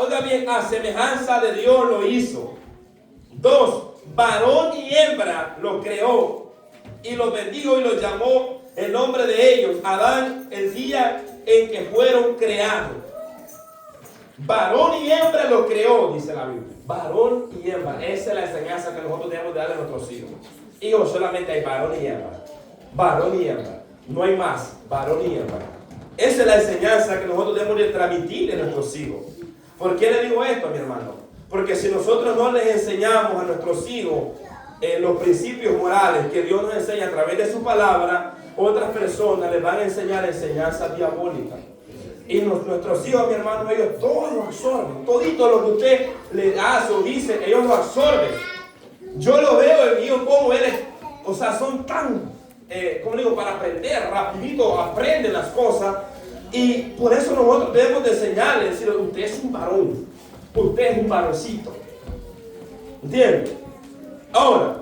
Speaker 1: Oiga bien, a semejanza de Dios lo hizo. 2, varón y hembra lo creó y los bendijo y los llamó el nombre de ellos, Adán, el día en que fueron creados. Varón y hembra lo creó, dice la Biblia. Varón y hembra, esa es la enseñanza que nosotros debemos darle a nuestros hijos. Hijos, solamente hay varón y hembra. Varón y hembra, no hay más, varón y hembra. Esa es la enseñanza que nosotros debemos de transmitir a nuestros hijos. ¿Por qué le digo esto, mi hermano? Porque si nosotros no les enseñamos a nuestros hijos los principios morales que Dios nos enseña a través de su palabra, otras personas les van a enseñar enseñanzas diabólicas. Y nuestros hijos, mi hermano, ellos todos lo absorben. Todito lo que usted le hace o dice, ellos lo absorben. Yo lo veo en mío como él es, o sea, son tan, como digo, para aprender, rapidito aprenden las cosas. Y por eso nosotros debemos de enseñarle, decirle, usted es un varón, usted es un varoncito. ¿Entiende? Ahora,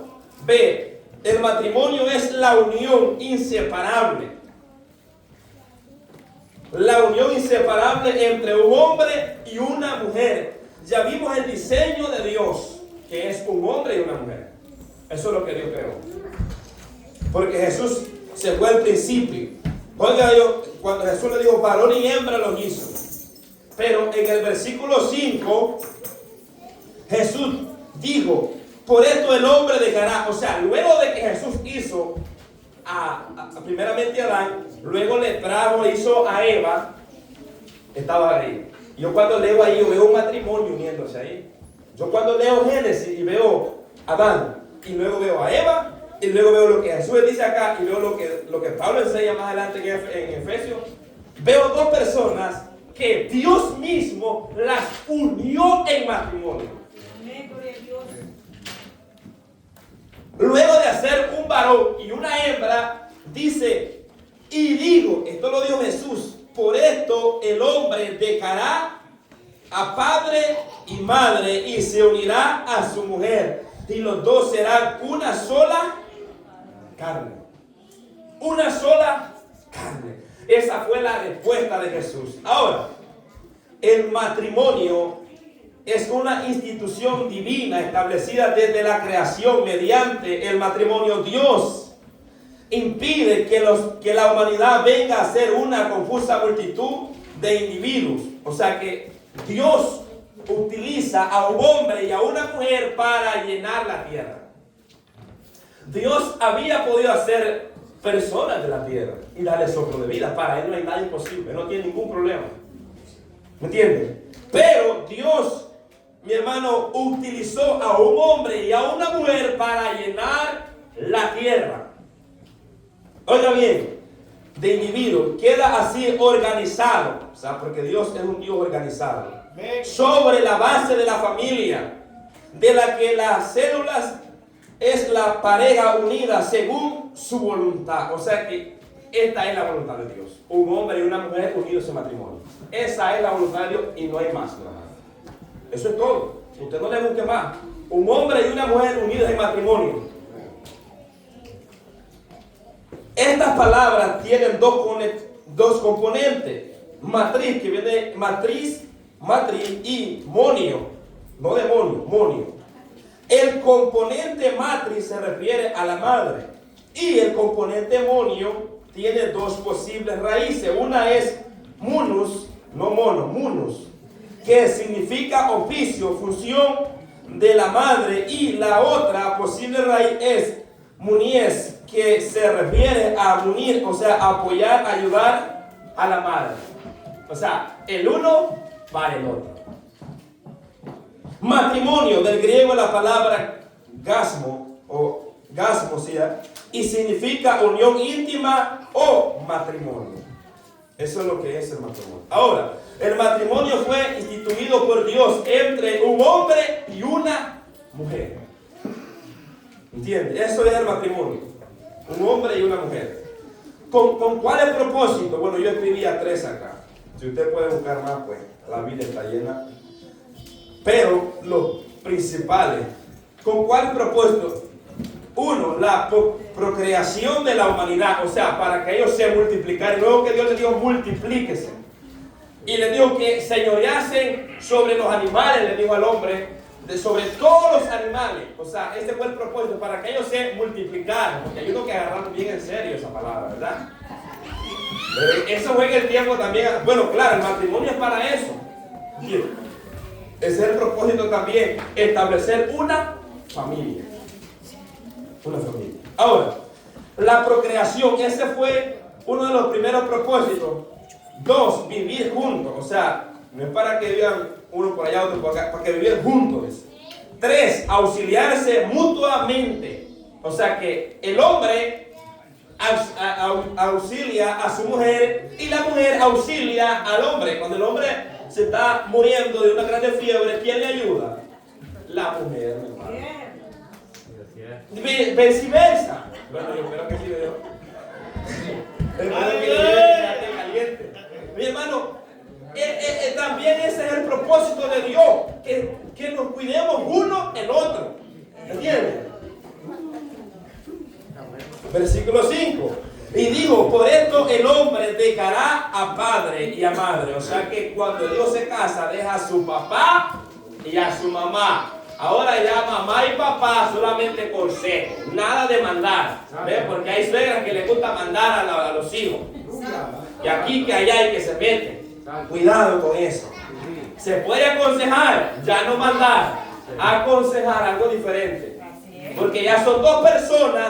Speaker 1: ve, el matrimonio es la unión inseparable. La unión inseparable entre un hombre y una mujer. Ya vimos el diseño de Dios, que es un hombre y una mujer. Eso es lo que Dios creó. Porque Jesús se fue al principio. Oiga, cuando Jesús le dijo varón y hembra los hizo. Pero en el versículo 5, Jesús dijo, por esto el hombre dejará. O sea, luego de que Jesús hizo primeramente a Adán, luego le trajo, hizo a Eva, estaba ahí. Yo cuando leo ahí, yo veo un matrimonio uniéndose ahí. Yo cuando leo Génesis y veo a Adán, y luego veo a Eva, y luego veo lo que Jesús dice acá, y veo lo que Pablo enseña más adelante en Efesios, veo dos personas que Dios mismo las unió en matrimonio. Luego de hacer un varón y una hembra, dice, y digo, esto lo dijo Jesús, por esto el hombre dejará a padre y madre y se unirá a su mujer y los dos serán una sola carne. Una sola carne. Esa fue la respuesta de Jesús. Ahora, el matrimonio es una institución divina establecida desde la creación. Mediante el matrimonio, Dios impide que la humanidad venga a ser una confusa multitud de individuos. O sea que Dios utiliza a un hombre y a una mujer para llenar la tierra. Dios había podido hacer personas de la tierra y darle soplo de vida. Para él no hay nada imposible, no tiene ningún problema. ¿Me entienden? Pero Dios, mi hermano, utilizó a un hombre y a una mujer para llenar la tierra. Oiga bien, de individuo, queda así organizado, o sea, porque Dios es un Dios organizado, sobre la base de la familia, de la que las células es la pareja unida según su voluntad. O sea que esta es la voluntad de Dios, un hombre y una mujer unidos en matrimonio. Esa es la voluntad de Dios y no hay más, hermano. Eso es todo. Usted no le busque más. Un hombre y una mujer unidos en matrimonio. Estas palabras tienen dos componentes. Matriz, que viene de matriz, y monio, no demonio, monio. El componente matriz se refiere a la madre y el componente monio tiene dos posibles raíces. Una es munus, no mono, munus, que significa oficio, función de la madre, y la otra posible raíz es munies, que se refiere a munir, o sea, apoyar, ayudar a la madre. O sea, el uno para el otro. Matrimonio, del griego la palabra gasmo, o gasmosia, y significa unión íntima o matrimonio. Eso es lo que es el matrimonio. Ahora, el matrimonio fue instituido por Dios entre un hombre y una mujer. ¿Entiende? Eso es el matrimonio. Un hombre y una mujer. ¿Con cuál es el propósito? Bueno, yo escribía 3 acá. Si usted puede buscar más, pues la Biblia está llena. Pero los principales, ¿con cuál propósito? Uno, la procreación de la humanidad, o sea, para que ellos se multiplicaran. Luego que Dios les dijo, multiplíquese. Y les dijo que señoreasen sobre los animales, le dijo al hombre, sobre todos los animales. O sea, este fue el propósito, para que ellos se multiplicaran. Porque hay uno que agarraron bien en serio esa palabra, ¿verdad? Pero eso fue en el tiempo también. Bueno, claro, el matrimonio es para eso. Bien. Ese es el propósito también, establecer una familia. Una familia. Ahora, la procreación, ese fue uno de los primeros propósitos. 2, vivir juntos. O sea, no es para que vivan uno por allá, otro por acá, para que vivan juntos. 3, auxiliarse mutuamente. O sea que el hombre auxilia a su mujer y la mujer auxilia al hombre. Cuando el hombre se está muriendo de una grande fiebre, ¿quién le ayuda? La mujer, mi hermano. Viceversa. Bueno, yo espero que sí, caliente. Mi hermano, también ese es el propósito de Dios, que nos cuidemos uno el otro. ¿Entiendes? Versículo 5. Y digo, por esto el hombre dejará a padre y a madre. O sea que cuando Dios se casa, deja a su papá y a su mamá. Ahora ya mamá y papá solamente consejo, nada de mandar. ¿Ves? Porque hay suegras que les gusta mandar a los hijos. Y aquí que allá hay que se meten. Cuidado con eso. Se puede aconsejar, ya no mandar. Aconsejar algo diferente. Porque ya son 2 personas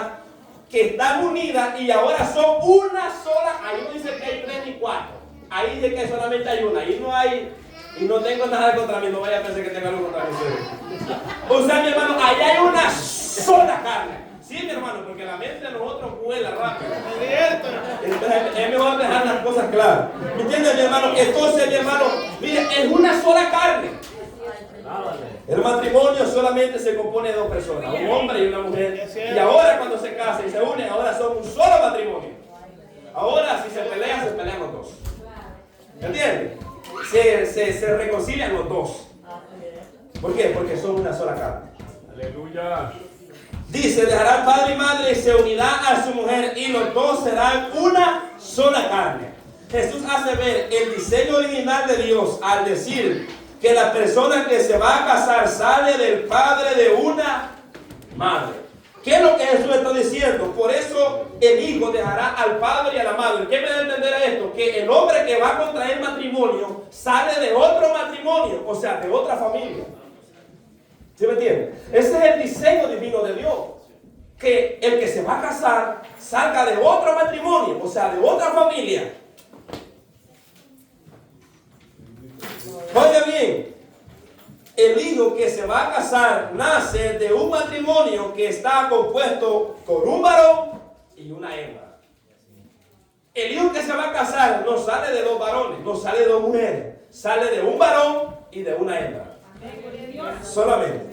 Speaker 1: que están unidas y ahora son una sola. Ahí no dice que hay 3 ni 4. Ahí dice que solamente hay una. Ahí no hay. Y no tengo nada contra mí. No vaya a pensar que tengo algo contra mí. O sea, mi hermano, allá hay una sola carne. Sí, mi hermano, porque la mente de nosotros vuela rápido. Entonces es mejor dejar las cosas claras. ¿Me entiendes, mi hermano? Entonces, mi hermano, mire, es una sola carne. El matrimonio solamente se compone de 2 personas, un hombre y una mujer. Y ahora cuando se casan y se unen, ahora son un solo matrimonio. Ahora si se pelean los 2. ¿Me entiendes? se reconcilian los dos. ¿Por qué? Porque son una sola carne.
Speaker 2: Aleluya.
Speaker 1: Dice, dejará padre y madre y se unirá a su mujer y los dos serán una sola carne. Jesús hace ver el diseño original de Dios al decir que la persona que se va a casar sale del padre de una madre. ¿Qué es lo que Jesús está diciendo? Por eso el hijo dejará al padre y a la madre. ¿Qué me da a entender esto? Que el hombre que va a contraer matrimonio sale de otro matrimonio, o sea, de otra familia. ¿Sí me entienden? Ese es el diseño divino de Dios. Que el que se va a casar salga de otro matrimonio, o sea, de otra familia. Oiga bien, el hijo que se va a casar nace de un matrimonio que está compuesto con un varón y una hembra. El hijo que se va a casar no sale de dos varones, no sale de dos mujeres, sale de un varón y de una hembra. Solamente.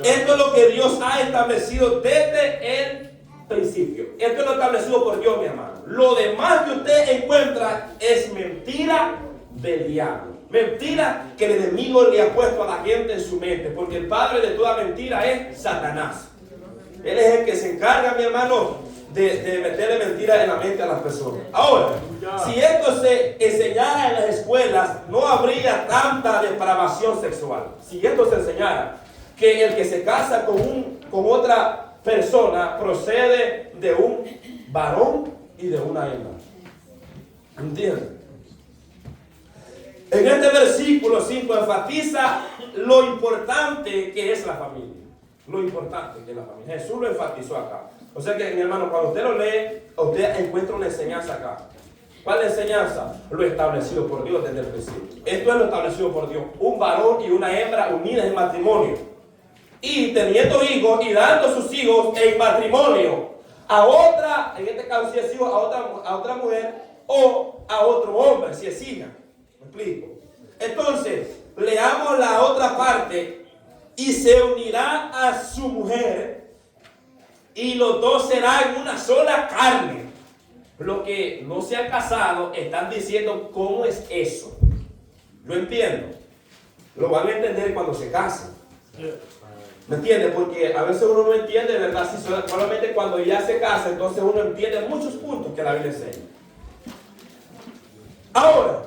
Speaker 1: Esto es lo que Dios ha establecido desde el principio. Esto es lo establecido por Dios, mi hermano. Lo demás que usted encuentra es mentira del diablo. Mentira que el enemigo le ha puesto a la gente en su mente. Porque el padre de toda mentira es Satanás. Él es el que se encarga, mi hermano, de meterle mentiras en la mente a las personas. Ahora, si esto se enseñara en las escuelas, no habría tanta depravación sexual. Si esto se enseñara, que el que se casa con otra persona procede de un varón y de una hembra. ¿Entienden? En este versículo 5 enfatiza lo importante que es la familia. Lo importante que es la familia. Jesús lo enfatizó acá. O sea que, mi hermano, cuando usted lo lee, usted encuentra una enseñanza acá. ¿Cuál enseñanza? Lo establecido por Dios desde el principio. Esto es lo establecido por Dios. Un varón y una hembra unidas en matrimonio. Y teniendo hijos y dando sus hijos en matrimonio a otra, en este caso si es hijo, a otra mujer o a otro hombre, si es hija. ¿Me explico? Entonces, leamos la otra parte. Y se unirá a su mujer y los dos serán una sola carne. Los que no se han casado están diciendo cómo es eso. Lo entiendo. Lo van a entender cuando se casen. ¿Me entiende? Porque a veces uno no entiende, ¿verdad? Si solamente cuando ya se casa, entonces uno entiende muchos puntos que la Biblia enseña. Ahora,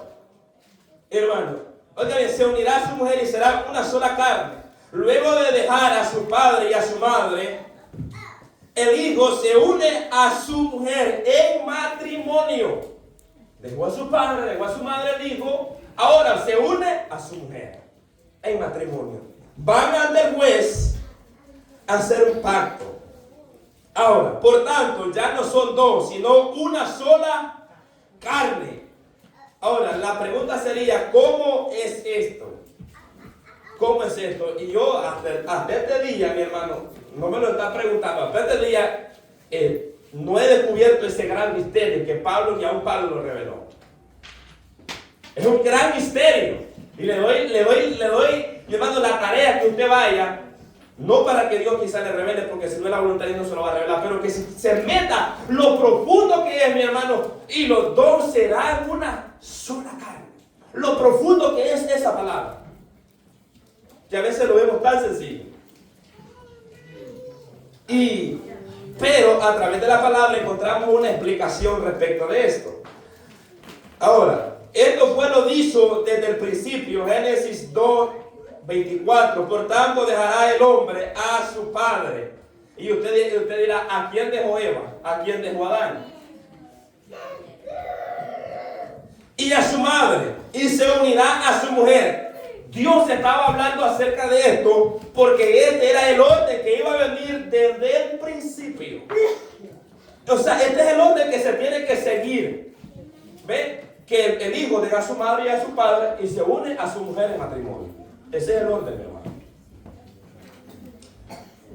Speaker 1: hermano, oiga bien, se unirá a su mujer y será una sola carne. Luego de dejar a su padre y a su madre, el hijo se une a su mujer en matrimonio. Dejó a su padre, dejó a su madre el hijo, ahora se une a su mujer en matrimonio. Van ante el juez a hacer un pacto. Ahora, por tanto, ya no son dos, sino una sola carne. Ahora, la pregunta sería, ¿cómo es esto? ¿Cómo es esto? Y yo hasta este día, mi hermano, no me lo está preguntando, hasta este día no he descubierto ese gran misterio que Pablo, y aún Pablo lo reveló. Es un gran misterio. Y le doy, hermano, la tarea que usted vaya, no para que Dios quizá le revele, porque si no es la voluntad de Dios no se lo va a revelar, pero que se meta lo profundo que es, mi hermano, y los dos serán una sola carne. Lo profundo que es esa palabra, que a veces lo vemos tan sencillo. Pero a través de la palabra encontramos una explicación respecto de esto. Ahora, esto fue lo dicho desde el principio, Génesis 2:24. Por tanto, dejará el hombre a su padre. Y usted dirá, ¿a quién dejó Eva? ¿A quién dejó Adán? Y a su madre, y se unirá a su mujer. Dios estaba hablando acerca de esto porque este era el orden que iba a venir desde el principio. O sea, este es el orden que se tiene que seguir. ¿Ven? Que el hijo deja a su madre y a su padre y se une a su mujer en matrimonio. Ese es el orden, mi hermano.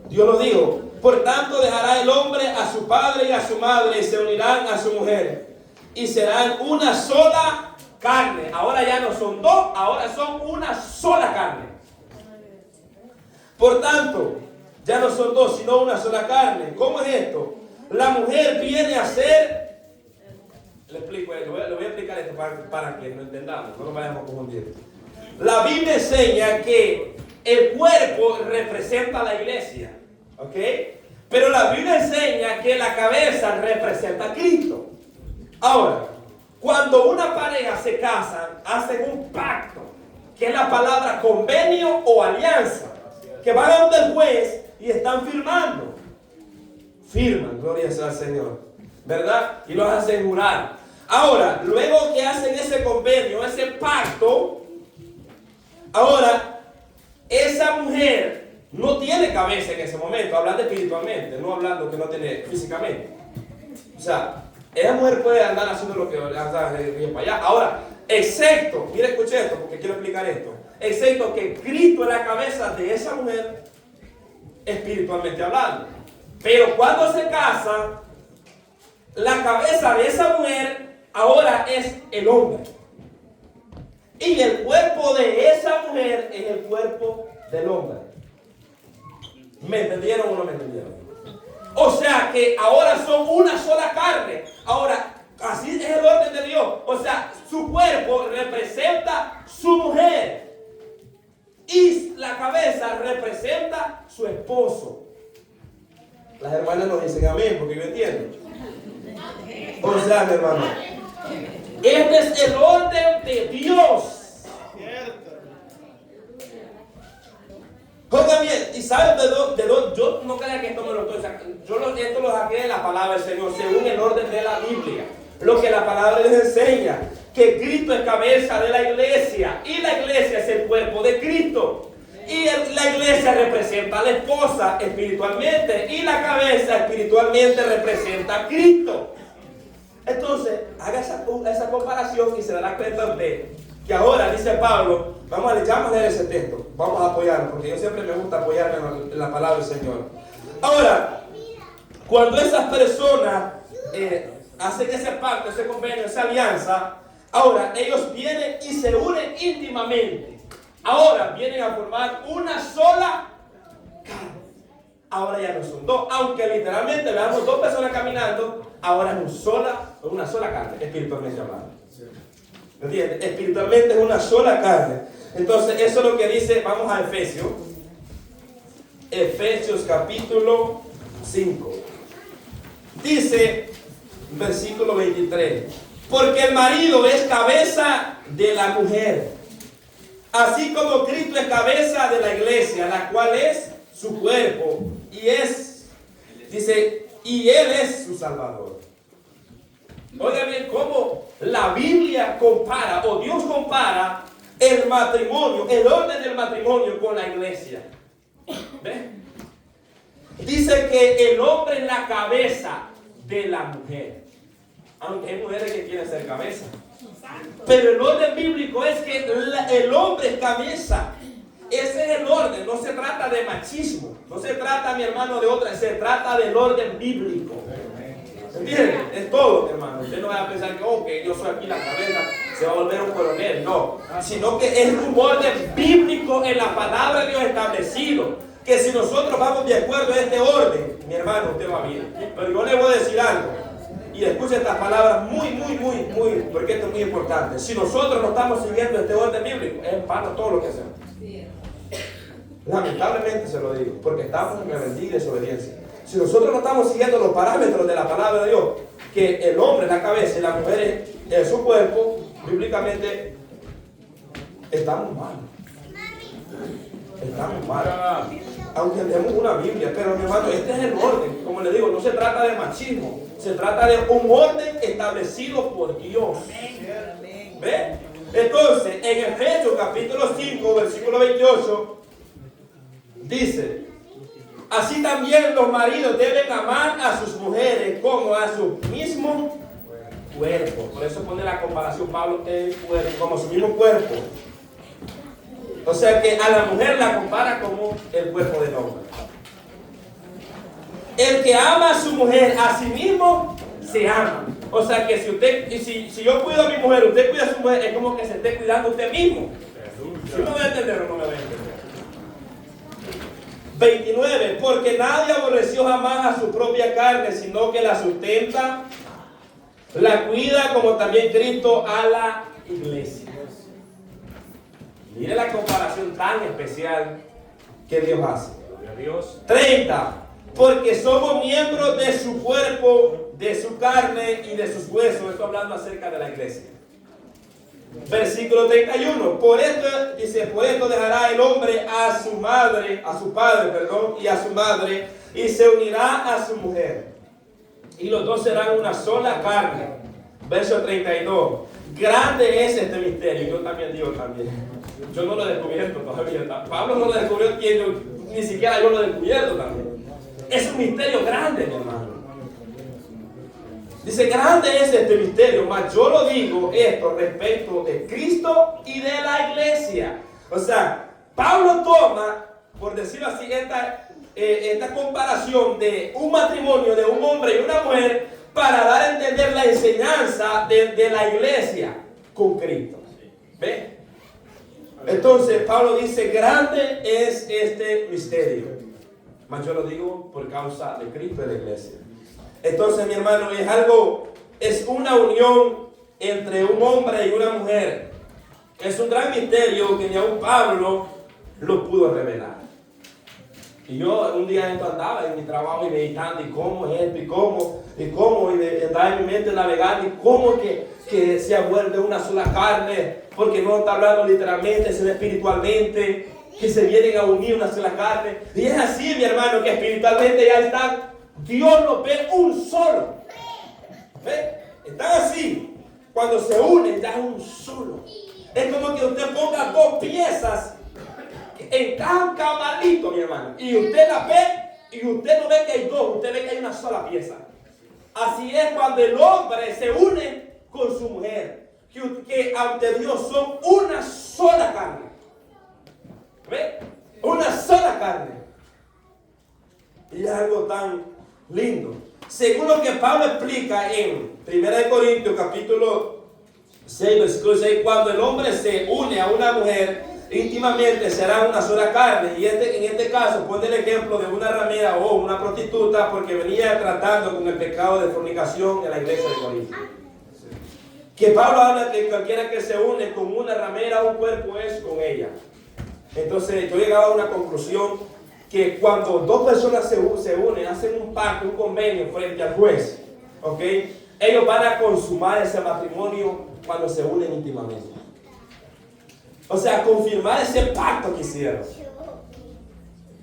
Speaker 1: Dios lo dijo. Por tanto, dejará el hombre a su padre y a su madre y se unirán a su mujer y serán una sola carne. Ahora ya no son dos, ahora son una sola carne. Por tanto, ya no son dos, sino una sola carne. ¿Cómo es esto? La mujer viene a ser, le explico, le voy a explicar esto. para que no entendamos, no nos vayamos a confundir. La Biblia enseña que el cuerpo representa a la iglesia, ¿ok? Pero la Biblia enseña que la cabeza representa a Cristo. Ahora, cuando una pareja se casan, hacen un pacto, que es la palabra convenio o alianza, que van ante el juez y están firmando. Firman, gloria sea al Señor, ¿verdad? Y los hacen jurar. Ahora, luego que hacen ese convenio, ese pacto, ahora, esa mujer no tiene cabeza en ese momento, hablando espiritualmente, no hablando que no tiene físicamente. O sea, esa mujer puede andar haciendo lo que anda bien para allá. Ahora, excepto, mire, escuche esto, porque quiero explicar esto. Excepto que Cristo es la cabeza de esa mujer, espiritualmente hablando. Pero cuando se casa, la cabeza de esa mujer ahora es el hombre. Y el cuerpo de esa mujer es el cuerpo del hombre. ¿Me entendieron o no me entendieron? O sea que ahora son una sola carne. Ahora, así es el orden de Dios. O sea, su cuerpo representa su mujer. Y la cabeza representa su esposo. Las hermanas nos dicen amén, porque yo entiendo. O sea, mi hermano, este es el orden de Dios. Oigan bien, y saben de dónde, yo no creía que esto me lo estoy sacando. Esto lo saqué de la palabra del Señor, según el orden de la Biblia. Lo que la palabra les enseña, que Cristo es cabeza de la iglesia, y la iglesia es el cuerpo de Cristo. Y la iglesia representa a la esposa espiritualmente, y la cabeza espiritualmente representa a Cristo. Entonces, haga esa comparación y se dará cuenta usted que ahora, dice Pablo, vamos a leer ese texto, vamos a apoyarlo, porque yo siempre me gusta apoyarme en la palabra del Señor. Ahora, cuando esas personas hacen ese pacto, ese convenio, esa alianza, ahora ellos vienen y se unen íntimamente. Ahora vienen a formar una sola carne. Ahora ya no son dos, aunque literalmente veamos dos personas caminando, ahora es una sola carne, espiritualmente hablando. ¿Entiendes? Espiritualmente es una sola carne. Entonces, eso es lo que dice, vamos a Efesios. Efesios capítulo 5. Dice, versículo 23. Porque el marido es cabeza de la mujer, así como Cristo es cabeza de la iglesia, la cual es su cuerpo. Y Él es su Salvador. Oigan bien cómo la Biblia compara, o Dios compara, el matrimonio, el orden del matrimonio con la iglesia. ¿Ven? Dice que el hombre es la cabeza de la mujer. Aunque hay mujeres que quieren ser cabeza. Pero el orden bíblico es que el hombre es cabeza. Ese es el orden. No se trata de machismo. No se trata, mi hermano, de otra. Se trata del orden bíblico. ¿Entienden? Es todo, hermano. Usted no va a pensar que yo soy aquí la cabeza, se va a volver un coronel. No. Sino que es un orden bíblico en la palabra de Dios establecido. Que si nosotros vamos de acuerdo a este orden, mi hermano, usted va bien. Pero yo le voy a decir algo. Y escuche estas palabras muy, porque esto es muy importante. Si nosotros no estamos siguiendo este orden bíblico, es en vano todo lo que hacemos. Lamentablemente se lo digo, porque estamos en rebeldía y desobediencia. Si nosotros no estamos siguiendo los parámetros de la palabra de Dios, que el hombre es la cabeza y la mujer es su cuerpo, bíblicamente estamos mal. Estamos mal. Aunque tenemos una Biblia, pero mi hermano, este es el orden. Como le digo, no se trata de machismo, se trata de un orden establecido por Dios. ¿Ve? Entonces, en Efesios capítulo 5, versículo 28, dice: así también los maridos deben amar a sus mujeres como a su mismo cuerpo. Por eso pone la comparación Pablo, el cuerpo, como su mismo cuerpo. O sea que a la mujer la compara como el cuerpo del hombre. El que ama a su mujer, a sí mismo se ama. O sea que si yo cuido a mi mujer, usted cuida a su mujer, es como que se esté cuidando usted mismo. ¿Sí me voy a entender o no me voy a entender? 29. Porque nadie aborreció jamás a su propia carne, sino que la sustenta La cuida como también Cristo a la iglesia. Mire la comparación tan especial que Dios hace.
Speaker 4: Gloria a Dios.
Speaker 1: 30. Porque somos miembros de su cuerpo, de su carne y de sus huesos. Esto hablando acerca de la iglesia. Versículo 31. Por esto, dice, por esto dejará el hombre a su madre, a su padre, perdón, y a su madre, y se unirá a su mujer. Y los dos serán una sola carne. Verso 32. Grande es este misterio. Yo también digo también. Yo no lo he descubierto todavía. Pablo no lo descubrió, ni siquiera yo lo he descubierto también. Es un misterio grande, mi hermano. Dice, grande es este misterio, mas yo lo digo esto respecto de Cristo y de la iglesia. O sea, Pablo toma, por decirlo así, esta comparación de un matrimonio de un hombre y una mujer para dar a entender la enseñanza de la iglesia con Cristo. ¿Ve? Entonces Pablo dice, grande es este misterio, mas yo lo digo por causa de Cristo y de la iglesia. Entonces, mi hermano, es una unión entre un hombre y una mujer. Es un gran misterio que ni aun Pablo lo pudo revelar. Y yo un día andaba en mi trabajo y meditando, y cómo es esto, y cómo, y andaba en mi mente navegando, y cómo que se vuelve una sola carne, porque no está hablando literalmente, sino espiritualmente, que se vienen a unir una sola carne. Y es así, mi hermano, que espiritualmente ya están. Dios los ve un solo. ¿Ve? Están así. Cuando se unen ya es un solo. Es como que usted ponga dos piezas en cada camalito, mi hermano. Y usted la ve y usted no ve que hay dos, usted ve que hay una sola pieza. Así es cuando el hombre se une con su mujer. Que ante Dios son una sola carne. ¿Ve? Una sola carne. Y es algo tan lindo. Según lo que Pablo explica en 1 Corintios capítulo 6, versículo 6, cuando el hombre se une a una mujer íntimamente será una sola carne. Y en este caso pone el ejemplo de una ramera o una prostituta, porque venía tratando con el pecado de fornicación en la iglesia de Corinto. Que Pablo habla que cualquiera que se une con una ramera, un cuerpo es con ella. Entonces yo llegaba a una conclusión, que cuando dos personas se unen, hacen un pacto, un convenio frente al juez, ¿ok? Ellos van a consumar ese matrimonio cuando se unen íntimamente. O sea, confirmar ese pacto que hicieron.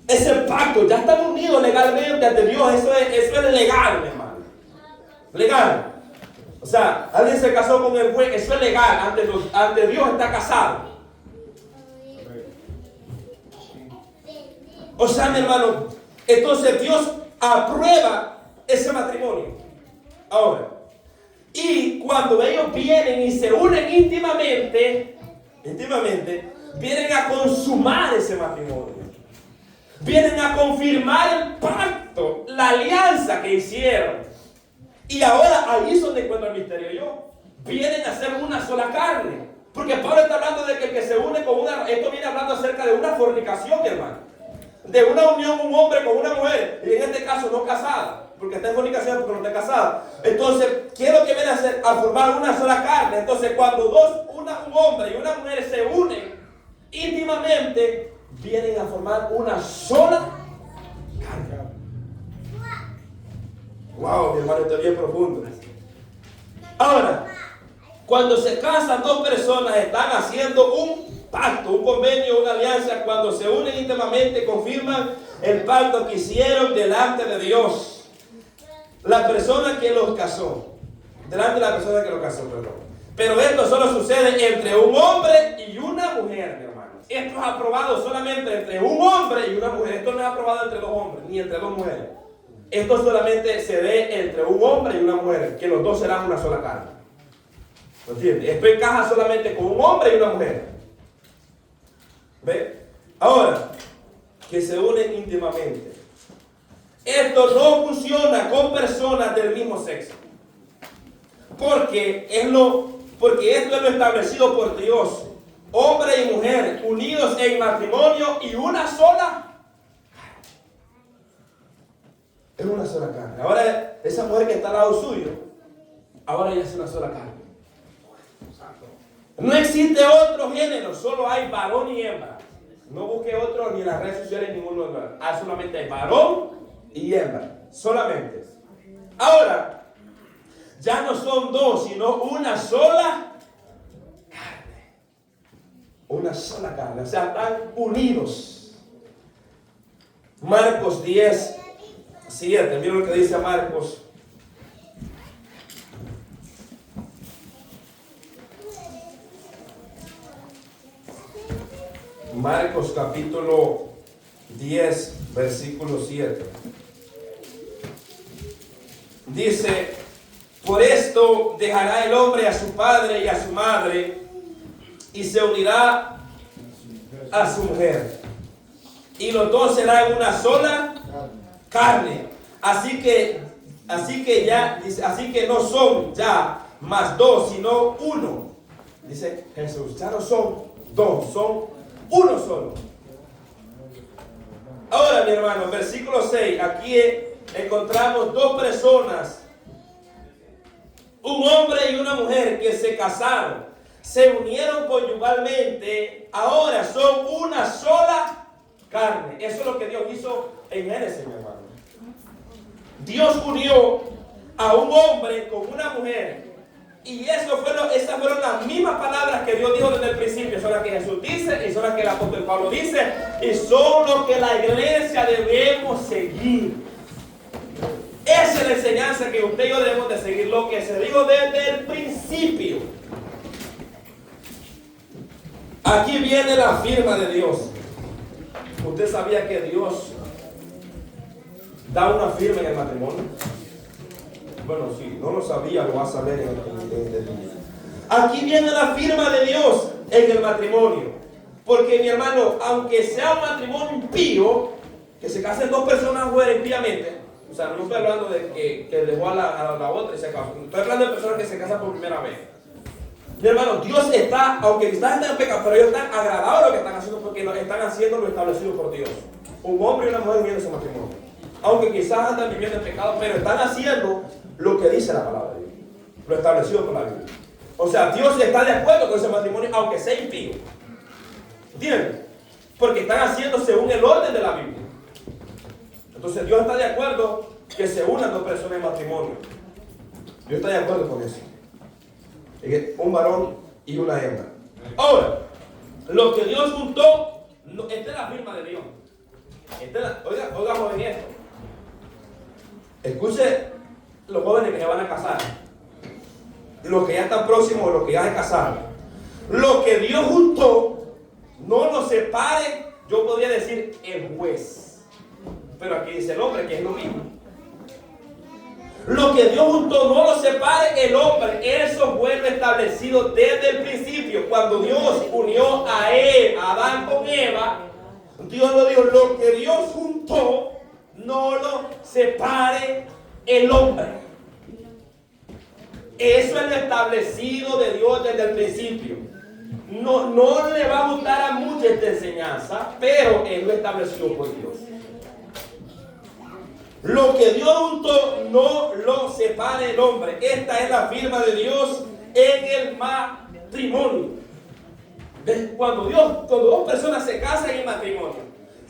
Speaker 1: Ese pacto, ya están unidos legalmente ante Dios. Eso es legal, mi hermano. Legal. O sea, alguien se casó con el juez, eso es legal. Ante Dios está casado. O sea, mi hermano, entonces Dios aprueba ese matrimonio. Ahora, y cuando ellos vienen y se unen íntimamente, vienen a consumar ese matrimonio. Vienen a confirmar el pacto, la alianza que hicieron. Y ahora ahí es donde encuentro el misterio yo. Vienen a ser una sola carne. Porque Pablo está hablando de que el que se une con una... Esto viene hablando acerca de una fornicación, mi hermano. De una unión un hombre con una mujer, y en este caso no casada, porque está en fornicación porque no está casada. Entonces, quiero que viene a formar una sola carne. Entonces, cuando un hombre y una mujer se unen íntimamente, vienen a formar una sola carne. Wow, mi hermano, esto es bien profundo. Ahora, cuando se casan dos personas, están haciendo un pacto, un convenio, una alianza. Cuando se unen íntimamente, confirman el pacto que hicieron delante de Dios. La persona que los casó, delante de la persona que los casó, perdón. Pero esto solo sucede entre un hombre y una mujer, mi hermano. Esto es aprobado solamente entre un hombre y una mujer. Esto no es aprobado entre dos hombres, ni entre dos mujeres. Esto solamente se ve entre un hombre y una mujer, que los dos serán una sola carne. ¿Lo entiendes? Esto encaja solamente con un hombre y una mujer. ¿Ve? Ahora, que se unen íntimamente. Esto no funciona con personas del mismo sexo. Porque esto es lo establecido por Dios. Hombre y mujer unidos en matrimonio y una sola carne. Es una sola carne. Ahora, esa mujer que está al lado suyo, ahora ya es una sola carne. No existe otro género, solo hay varón y hembra. No busque otro ni en las redes sociales, ninguno de los. Solamente hay varón y hembra. Solamente. Ahora, ya no son dos, sino una sola carne. Una sola carne. O sea, están unidos. Marcos 10, 7. Mira lo que dice Marcos. Marcos capítulo 10, versículo 7. Dice, por esto dejará el hombre a su padre y a su madre y se unirá a su mujer. Y los dos serán una sola carne. Así que no son ya más dos, sino uno. Dice Jesús, ya no son dos, son uno solo. Ahora, mi hermano, versículo 6, aquí encontramos dos personas, un hombre y una mujer que se casaron, se unieron conyugalmente, ahora son una sola carne. Eso es lo que Dios hizo en Génesis, mi hermano. Dios unió a un hombre con una mujer. Y esas fueron las mismas palabras que Dios dijo desde el principio. Son las que Jesús dice y son las que el apóstol Pablo dice. Y son lo que la iglesia debemos seguir. Esa es la enseñanza que usted y yo debemos de seguir. Lo que se dijo desde el principio. Aquí viene la firma de Dios. ¿Usted sabía que Dios da una firma en el matrimonio? Bueno, si no lo sabía, lo va a saber en el día. Aquí viene la firma de Dios en el matrimonio. Porque, mi hermano, aunque sea un matrimonio impío, que se casen dos personas afuera impíamente, o sea, no estoy hablando de que dejó a la otra y se casó. Estoy hablando de personas que se casan por primera vez. Mi hermano, Dios está, aunque quizás estén en pecado, pero ellos están agradados de lo que están haciendo porque están haciendo lo establecido por Dios. Un hombre y una mujer viviendo ese matrimonio. Aunque quizás andan viviendo en pecado, pero están haciendo lo que dice la palabra de Dios, lo establecido por la Biblia. O sea, Dios está de acuerdo con ese matrimonio, aunque sea impío. ¿Entienden? Porque están haciendo según el orden de la Biblia. Entonces Dios está de acuerdo que se unan dos personas en matrimonio. Dios está de acuerdo con eso. Un varón y una hembra. Ahora, lo que Dios juntó, esta es la firma de Dios. Oiga, joven, esto. Escuche los jóvenes que se van a casar, los que ya están próximos, los que ya se casaron. Lo que Dios juntó, no lo separe, yo podría decir el juez. Pero aquí dice el hombre, que es lo mismo. Lo que Dios juntó, no lo separe el hombre. Eso fue lo establecido desde el principio. Cuando Dios unió a Adán con Eva, Dios lo dijo, lo que Dios juntó, no lo separe el hombre. Eso es lo establecido de Dios desde el principio. No le va a gustar a mucha esta enseñanza, pero es lo establecido por Dios. Lo que Dios juntó, no lo separe el hombre. Esta es la firma de Dios en el matrimonio. Cuando dos personas se casan en matrimonio,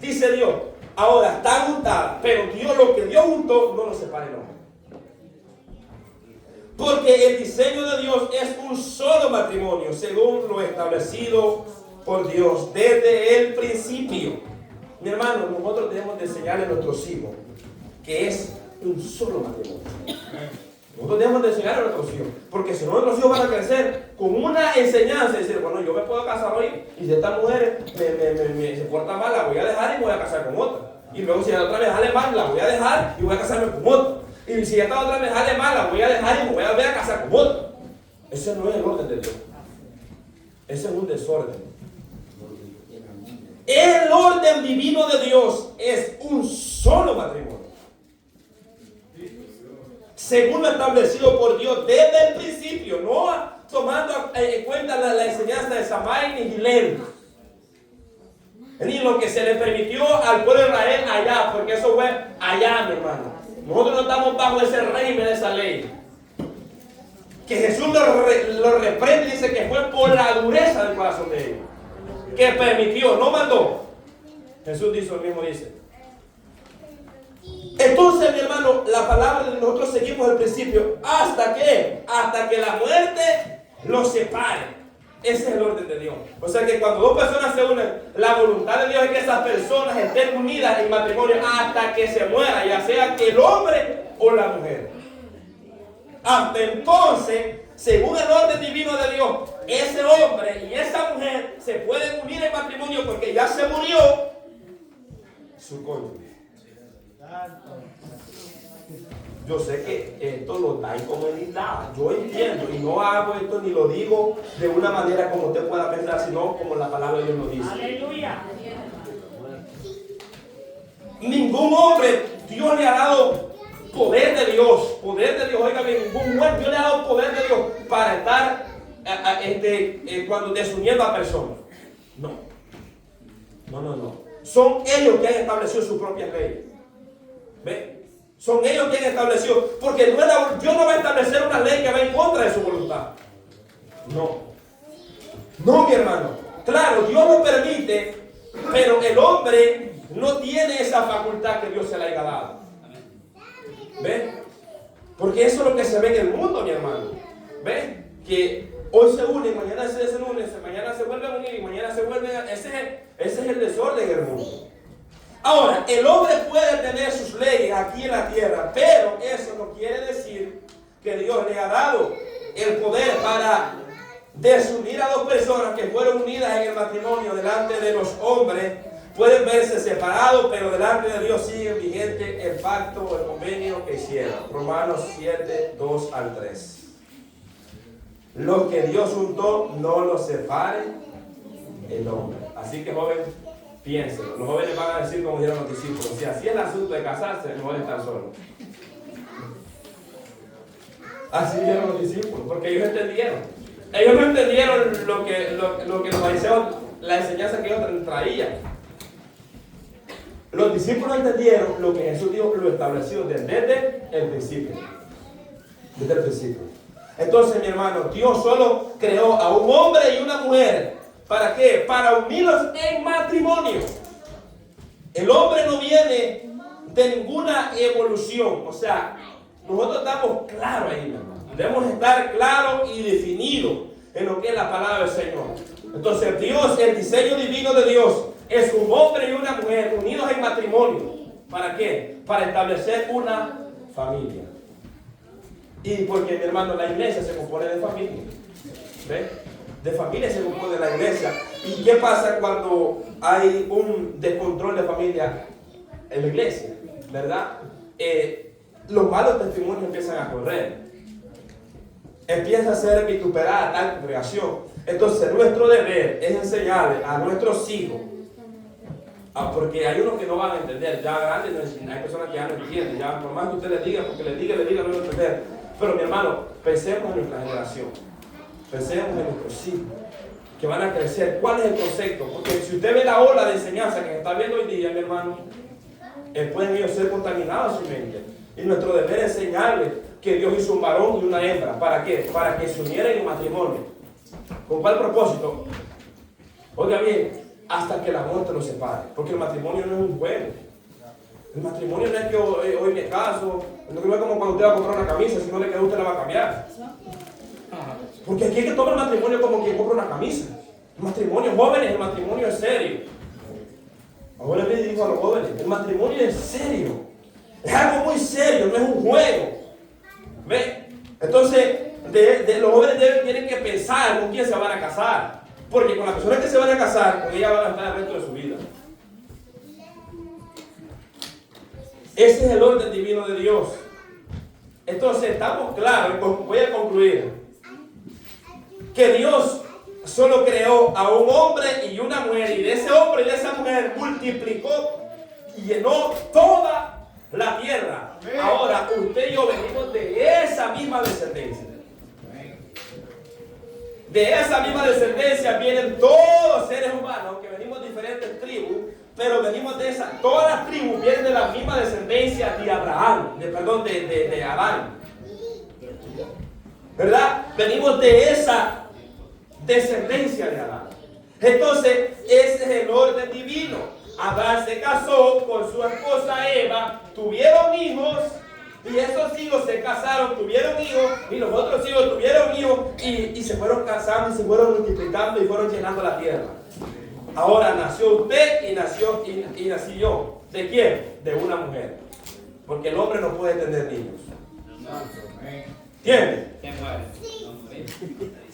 Speaker 1: dice Dios, ahora están juntadas, pero lo que Dios juntó, no lo separe el hombre. Porque el diseño de Dios es un solo matrimonio, según lo establecido por Dios desde el principio. Mi hermano, nosotros tenemos que enseñarle a nuestros hijos que es un solo matrimonio. Nosotros debemos de enseñar a nuestros hijos, porque si no, nuestros hijos van a crecer con una enseñanza y decir, bueno, yo me puedo casar hoy y si esta mujer se porta mal, la voy a dejar y me voy a casar con otra. Y luego si la otra me sale mal, la voy a dejar y voy a casarme con otra. Y si esta otra me sale mal, la voy a dejar y me voy a volver a casar con otra. Ese no es el orden de Dios. Ese es un desorden. El orden divino de Dios es un solo matrimonio, según lo establecido por Dios desde el principio, no tomando en cuenta la enseñanza de Samai ni Gilel, ni lo que se le permitió al pueblo de Israel allá, porque eso fue allá, mi hermano. Nosotros no estamos bajo ese régimen de esa ley. que Jesús lo reprende y dice que fue por la dureza del corazón de ellos, que permitió, no mandó. Jesús dice, el mismo dice. Entonces, mi hermano, la palabra de nosotros seguimos el principio. ¿Hasta qué? Hasta que la muerte los separe. Ese es el orden de Dios. O sea que cuando dos personas se unen, la voluntad de Dios es que esas personas estén unidas en matrimonio hasta que se muera, ya sea el hombre o la mujer. Hasta entonces, según el orden divino de Dios, ese hombre y esa mujer se pueden unir en matrimonio porque ya se murió su cónyuge. Yo sé que esto lo da como editado. Yo entiendo y no hago esto ni lo digo de una manera como usted pueda pensar, sino como la palabra de Dios nos dice.
Speaker 3: Aleluya.
Speaker 1: Ningún hombre Dios le ha dado poder de Dios, oiga bien, ningún hombre Dios le ha dado poder de Dios para estar cuando desuniendo a personas. No. Son ellos que han establecido sus propias leyes. ¿Ve? Son ellos quienes estableció, porque Dios no va a establecer una ley que va en contra de su voluntad. No, mi hermano. Claro, Dios lo permite, pero el hombre no tiene esa facultad que Dios se le haya dado. ¿Ve? Porque eso es lo que se ve en el mundo, mi hermano. ¿Ve? Que hoy se unen, mañana se desunen, mañana se vuelven a unir y mañana se vuelven a... Ese es el desorden en el mundo. Ahora, el hombre puede tener sus leyes aquí en la tierra, pero eso no quiere decir que Dios le ha dado el poder para desunir a dos personas que fueron unidas en el matrimonio delante de los hombres. Pueden verse separados, pero delante de Dios sigue vigente el pacto o el convenio que hicieron. Romanos 7, 2 al 3. Lo que Dios juntó, no lo separe el hombre. Así que, joven, piénselo. Los jóvenes van a decir como dijeron los discípulos: si así es el asunto de casarse, mejor estar solos. Así dijeron los discípulos, porque ellos entendieron. Ellos no entendieron lo que los fariseos, la enseñanza que ellos traían. Los discípulos entendieron lo que Jesús dijo, lo estableció desde el principio. Desde el principio. Entonces, mi hermano, Dios solo creó a un hombre y una mujer. ¿Para qué? Para unirlos en matrimonio. El hombre no viene de ninguna evolución. O sea, nosotros estamos claros ahí, mi hermano. Debemos estar claros y definidos en lo que es la palabra del Señor. Entonces, Dios, el diseño divino de Dios, es un hombre y una mujer unidos en matrimonio. ¿Para qué? Para establecer una familia. Y porque, mi hermano, la iglesia se compone de familia. ¿Ve? De familia se compone la iglesia. ¿Y qué pasa cuando hay un descontrol de familia en la iglesia? ¿Verdad? Los malos testimonios empiezan a correr. Empieza a ser vituperada tal congregación. Entonces, nuestro deber es enseñarle a nuestros hijos. Porque hay unos que no van a entender, ya grandes, hay personas que ya no entienden, ya por más que usted les diga, porque les diga, no van a entender. Pero mi hermano, pensemos en nuestra generación, pensemos en nuestros hijos, que van a crecer. ¿Cuál es el concepto? Porque si usted ve la ola de enseñanza que se está viendo hoy día, mi hermano, pueden ellos ser contaminados en su mente. Y nuestro deber es enseñarles que Dios hizo un varón y una hembra. ¿Para qué? Para que se unieran en matrimonio. ¿Con cuál propósito? Oiga bien, hasta que la muerte los separe. Porque el matrimonio no es un juego. El matrimonio no es que hoy me caso, no es como cuando usted va a comprar una camisa, si no le queda a usted la va a cambiar. Porque aquí es que toma el matrimonio como quien compra una camisa. El matrimonio, jóvenes, el matrimonio es serio. Ahora le digo a los jóvenes, el matrimonio es serio. Es algo muy serio, no es un juego. ¿Ve? Entonces, los jóvenes tienen que pensar con quién se van a casar. Porque con las personas que se van a casar, con ellas van a estar el resto de su vida. Ese es el orden divino de Dios. Entonces, estamos claros, voy a concluir, que Dios solo creó a un hombre y una mujer, y de ese hombre y de esa mujer multiplicó y llenó toda la tierra. Ahora, usted y yo venimos de esa misma descendencia. De esa misma descendencia vienen todos los seres humanos, que venimos de diferentes tribus, pero venimos de esa, todas las tribus vienen de la misma descendencia de Abraham, de Adán. ¿verdad? Venimos de esa descendencia de Adán. Entonces, ese es el orden divino. Adán se casó con su esposa Eva, tuvieron hijos, y esos hijos se casaron, tuvieron hijos, y los otros hijos tuvieron hijos, y se fueron casando, y se fueron multiplicando, y fueron llenando la tierra. Ahora nació usted y nací yo. ¿De quién? De una mujer. Porque el hombre no puede tener niños. ¿Entiendes?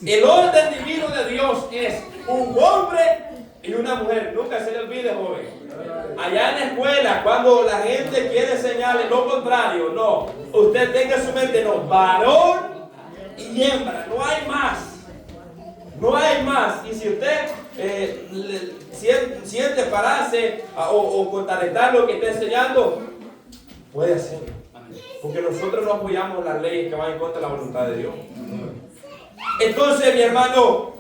Speaker 1: El orden divino de Dios es un hombre y una mujer. Nunca se le olvide, joven. Allá en la escuela, cuando la gente quiere enseñarle lo contrario, no. Usted tenga en su mente, no, varón y hembra. No hay más. No hay más. Y si usted siente pararse o contrarrestar lo que está enseñando, puede hacerlo. Porque nosotros no apoyamos las leyes que van en contra de la voluntad de Dios. Entonces, mi hermano,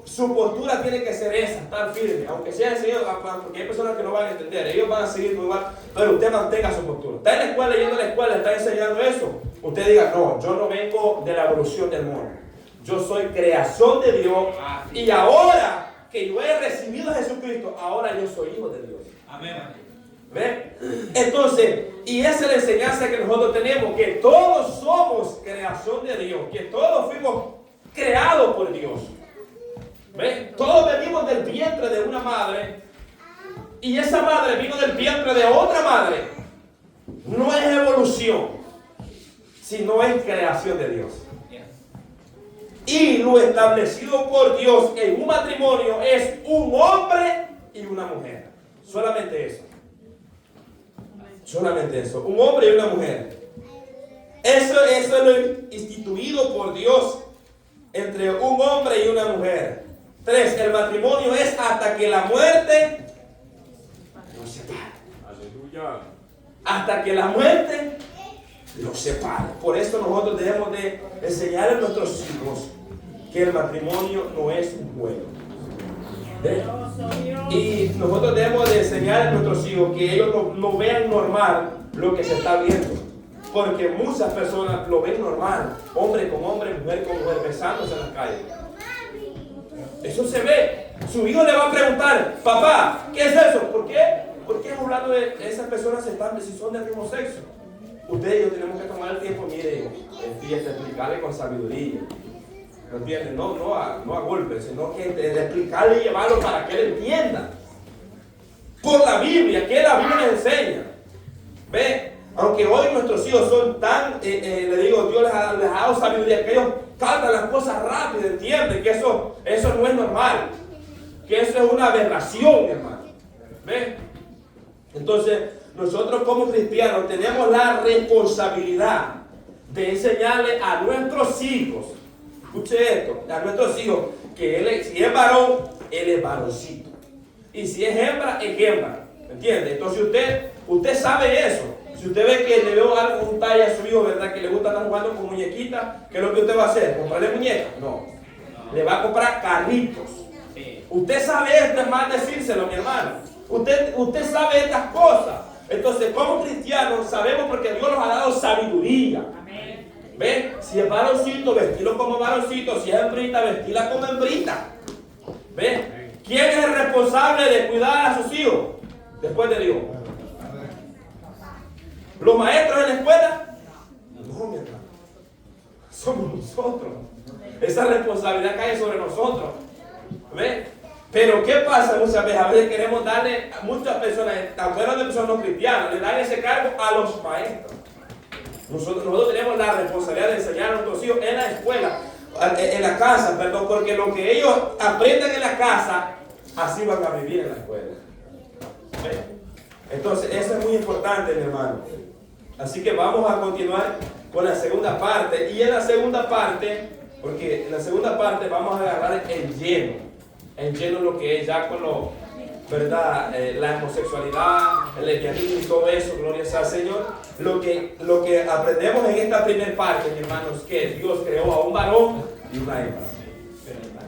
Speaker 1: su postura tiene que ser esa, estar firme. Aunque sea enseñado, porque hay personas que no van a entender, ellos van a seguir igual, pero usted mantenga su postura. Está en la escuela, yendo a la escuela, está enseñando eso. Usted diga, no, yo no vengo de la evolución del mundo. Yo soy creación de Dios. Y ahora que yo he recibido a Jesucristo, ahora yo soy hijo de Dios.
Speaker 4: Amén.
Speaker 1: ¿Ve? Entonces, y esa es la enseñanza que nosotros tenemos, que todos somos creación de Dios, que todos fuimos creados por Dios. ¿Ve? Todos venimos del vientre de una madre, y esa madre vino del vientre de otra madre. No es evolución, sino es creación de Dios. Y lo establecido por Dios en un matrimonio es un hombre y una mujer. Solamente eso. Solamente eso. Un hombre y una mujer. Eso es lo instituido por Dios entre un hombre y una mujer. 3. El matrimonio es hasta que la muerte los separe. Aleluya. Hasta que la muerte los separe. Por eso nosotros debemos de enseñar a nuestros hijos que el matrimonio no es un juego. ¿Ve? Y nosotros debemos de enseñar a nuestros hijos que ellos no vean normal lo que se está viendo. Porque muchas personas lo ven normal. Hombre con hombre, mujer con mujer, besándose en las calles. Eso se ve. Su hijo le va a preguntar, papá, ¿qué es eso? ¿Por qué? ¿Por qué hablando de esas personas si son del mismo sexo? Ustedes y yo tenemos que tomar el tiempo, mire, explicarle con sabiduría. ¿No entienden? No a golpes, sino que de explicarle y llevarlo para que él entienda. Por la Biblia, que la Biblia nos enseña. ¿Ve? Aunque hoy nuestros hijos son tan, le digo, Dios les ha dado sabiduría, que ellos captan las cosas rápido, entienden que eso no es normal. Que eso es una aberración, hermano. ¿Ve? Entonces, nosotros como cristianos tenemos la responsabilidad de enseñarle a nuestros hijos, escuche esto, a nuestros hijos, que si es varón, él es varoncito. Y si es hembra, es hembra. ¿Entiende? Entonces usted sabe eso. Si usted ve que le veo algo, un talle a su hijo, ¿verdad? Que le gusta estar jugando con muñequitas, ¿qué es lo que usted va a hacer? ¿Comprarle muñecas? No. Le va a comprar carritos. Usted sabe esto, es más decírselo, mi hermano. Usted sabe estas cosas. Entonces, como cristianos, sabemos porque Dios nos ha dado sabiduría. ¿Ven? Si es varoncito, vestirlo como varoncito. Si es hembrita, vestirla como hembrita. ¿Ven? ¿Quién es el responsable de cuidar a sus hijos? Después de Dios. ¿Los maestros en la escuela? No, mi hermano. Somos nosotros. Esa responsabilidad cae sobre nosotros. ¿Ven? Pero ¿qué pasa muchas veces? A veces queremos darle a muchas personas, aunque no son no cristianos, le dan ese cargo a los maestros. Nosotros tenemos la responsabilidad de enseñar a nuestros hijos en la escuela, en la casa, perdón, porque lo que ellos aprendan en la casa, así van a vivir en la escuela. ¿Ven? Entonces, eso es muy importante, mi hermano. Así que vamos a continuar con la segunda parte. Y en la segunda parte, porque en la segunda parte vamos a agarrar el lleno lo que es ya con lo, ¿verdad? La homosexualidad, el lesbianismo y todo eso, gloria sea al Señor. Lo que aprendemos en esta primera parte, mi hermanos, es que Dios creó a un varón y una hembra.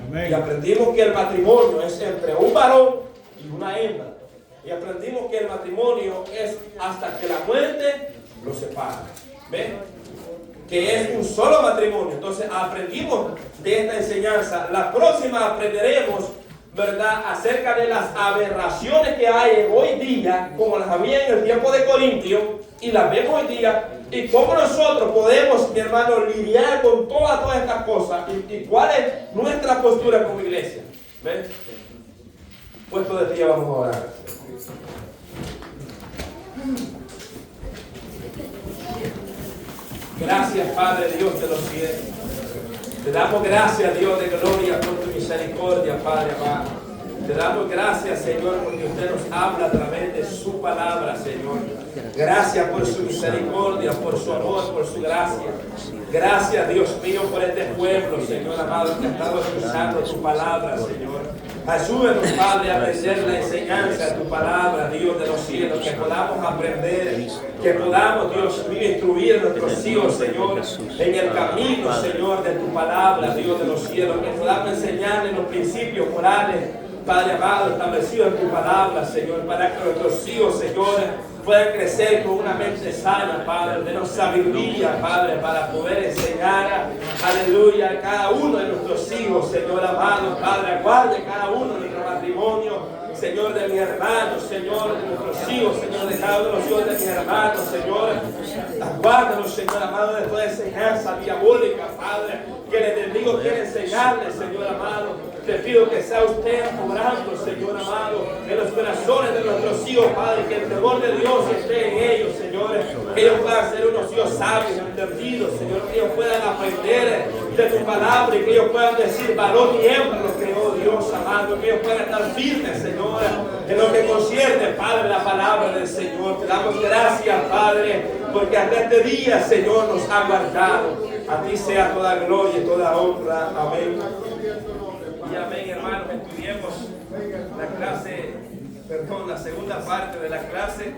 Speaker 1: Amén. Y aprendimos que el matrimonio es entre un varón y una hembra. Y aprendimos que el matrimonio es hasta que la muerte los separa. ¿Ven? que es un solo matrimonio. Entonces aprendimos de esta enseñanza. La próxima aprenderemos, ¿verdad?, acerca de las aberraciones que hay hoy día, como las había en el tiempo de Corintio, y las vemos hoy día, y cómo nosotros podemos, mi hermano, lidiar con todas estas cosas, y cuál es nuestra postura como iglesia. ¿Ven? Puesto de pie, vamos a orar. Gracias, Padre Dios de los cielos. Te damos gracias, Dios de gloria, por tu misericordia, Padre amado. Te damos gracias, Señor, porque usted nos habla a través de su palabra, Señor. Gracias por su misericordia, por su amor, por su gracia. Gracias, Dios mío, por este pueblo, Señor amado, que ha estado escuchando tu palabra, Señor. Ayúdanos, Padre, a aprender la enseñanza de tu palabra, Dios de los cielos, que podamos aprender, que podamos, Dios mío, instruir a nuestros hijos, Señor, en el camino, Señor, de tu palabra, Dios de los cielos, que podamos enseñarles los principios morales, Padre amado, establecidos en tu palabra, Señor, para que nuestros hijos, Señor, puedan crecer con una mente sana, Padre, denos sabiduría, Padre, para poder enseñar, aleluya, a cada uno de nuestros hijos, Señor amado, Padre, aguarde cada uno de nuestro matrimonio, Señor, de mi hermano, Señor, de nuestros hijos, Señor, de cada uno de los hijos de mi hermano, Señor, aguárdanos, Señor amado, de toda enseñanza diabólica, Padre, que el enemigo quiere enseñarles, Señor amado. Te pido que sea usted obrando, Señor amado, en los corazones de nuestros hijos, Padre, que el temor de Dios esté en ellos, Señor, que ellos puedan ser unos hijos sabios, entendidos, Señor, que ellos puedan aprender de tu palabra y que ellos puedan decir varón y hembra lo creó Dios, amado, que ellos puedan estar firmes, Señor, en lo que concierne, Padre, la palabra del Señor. Te damos gracias, Padre, porque hasta este día, Señor, nos ha guardado. A ti sea toda gloria y toda honra. Amén. Y amén, hermanos. Estudiemos la clase, la segunda parte de la clase.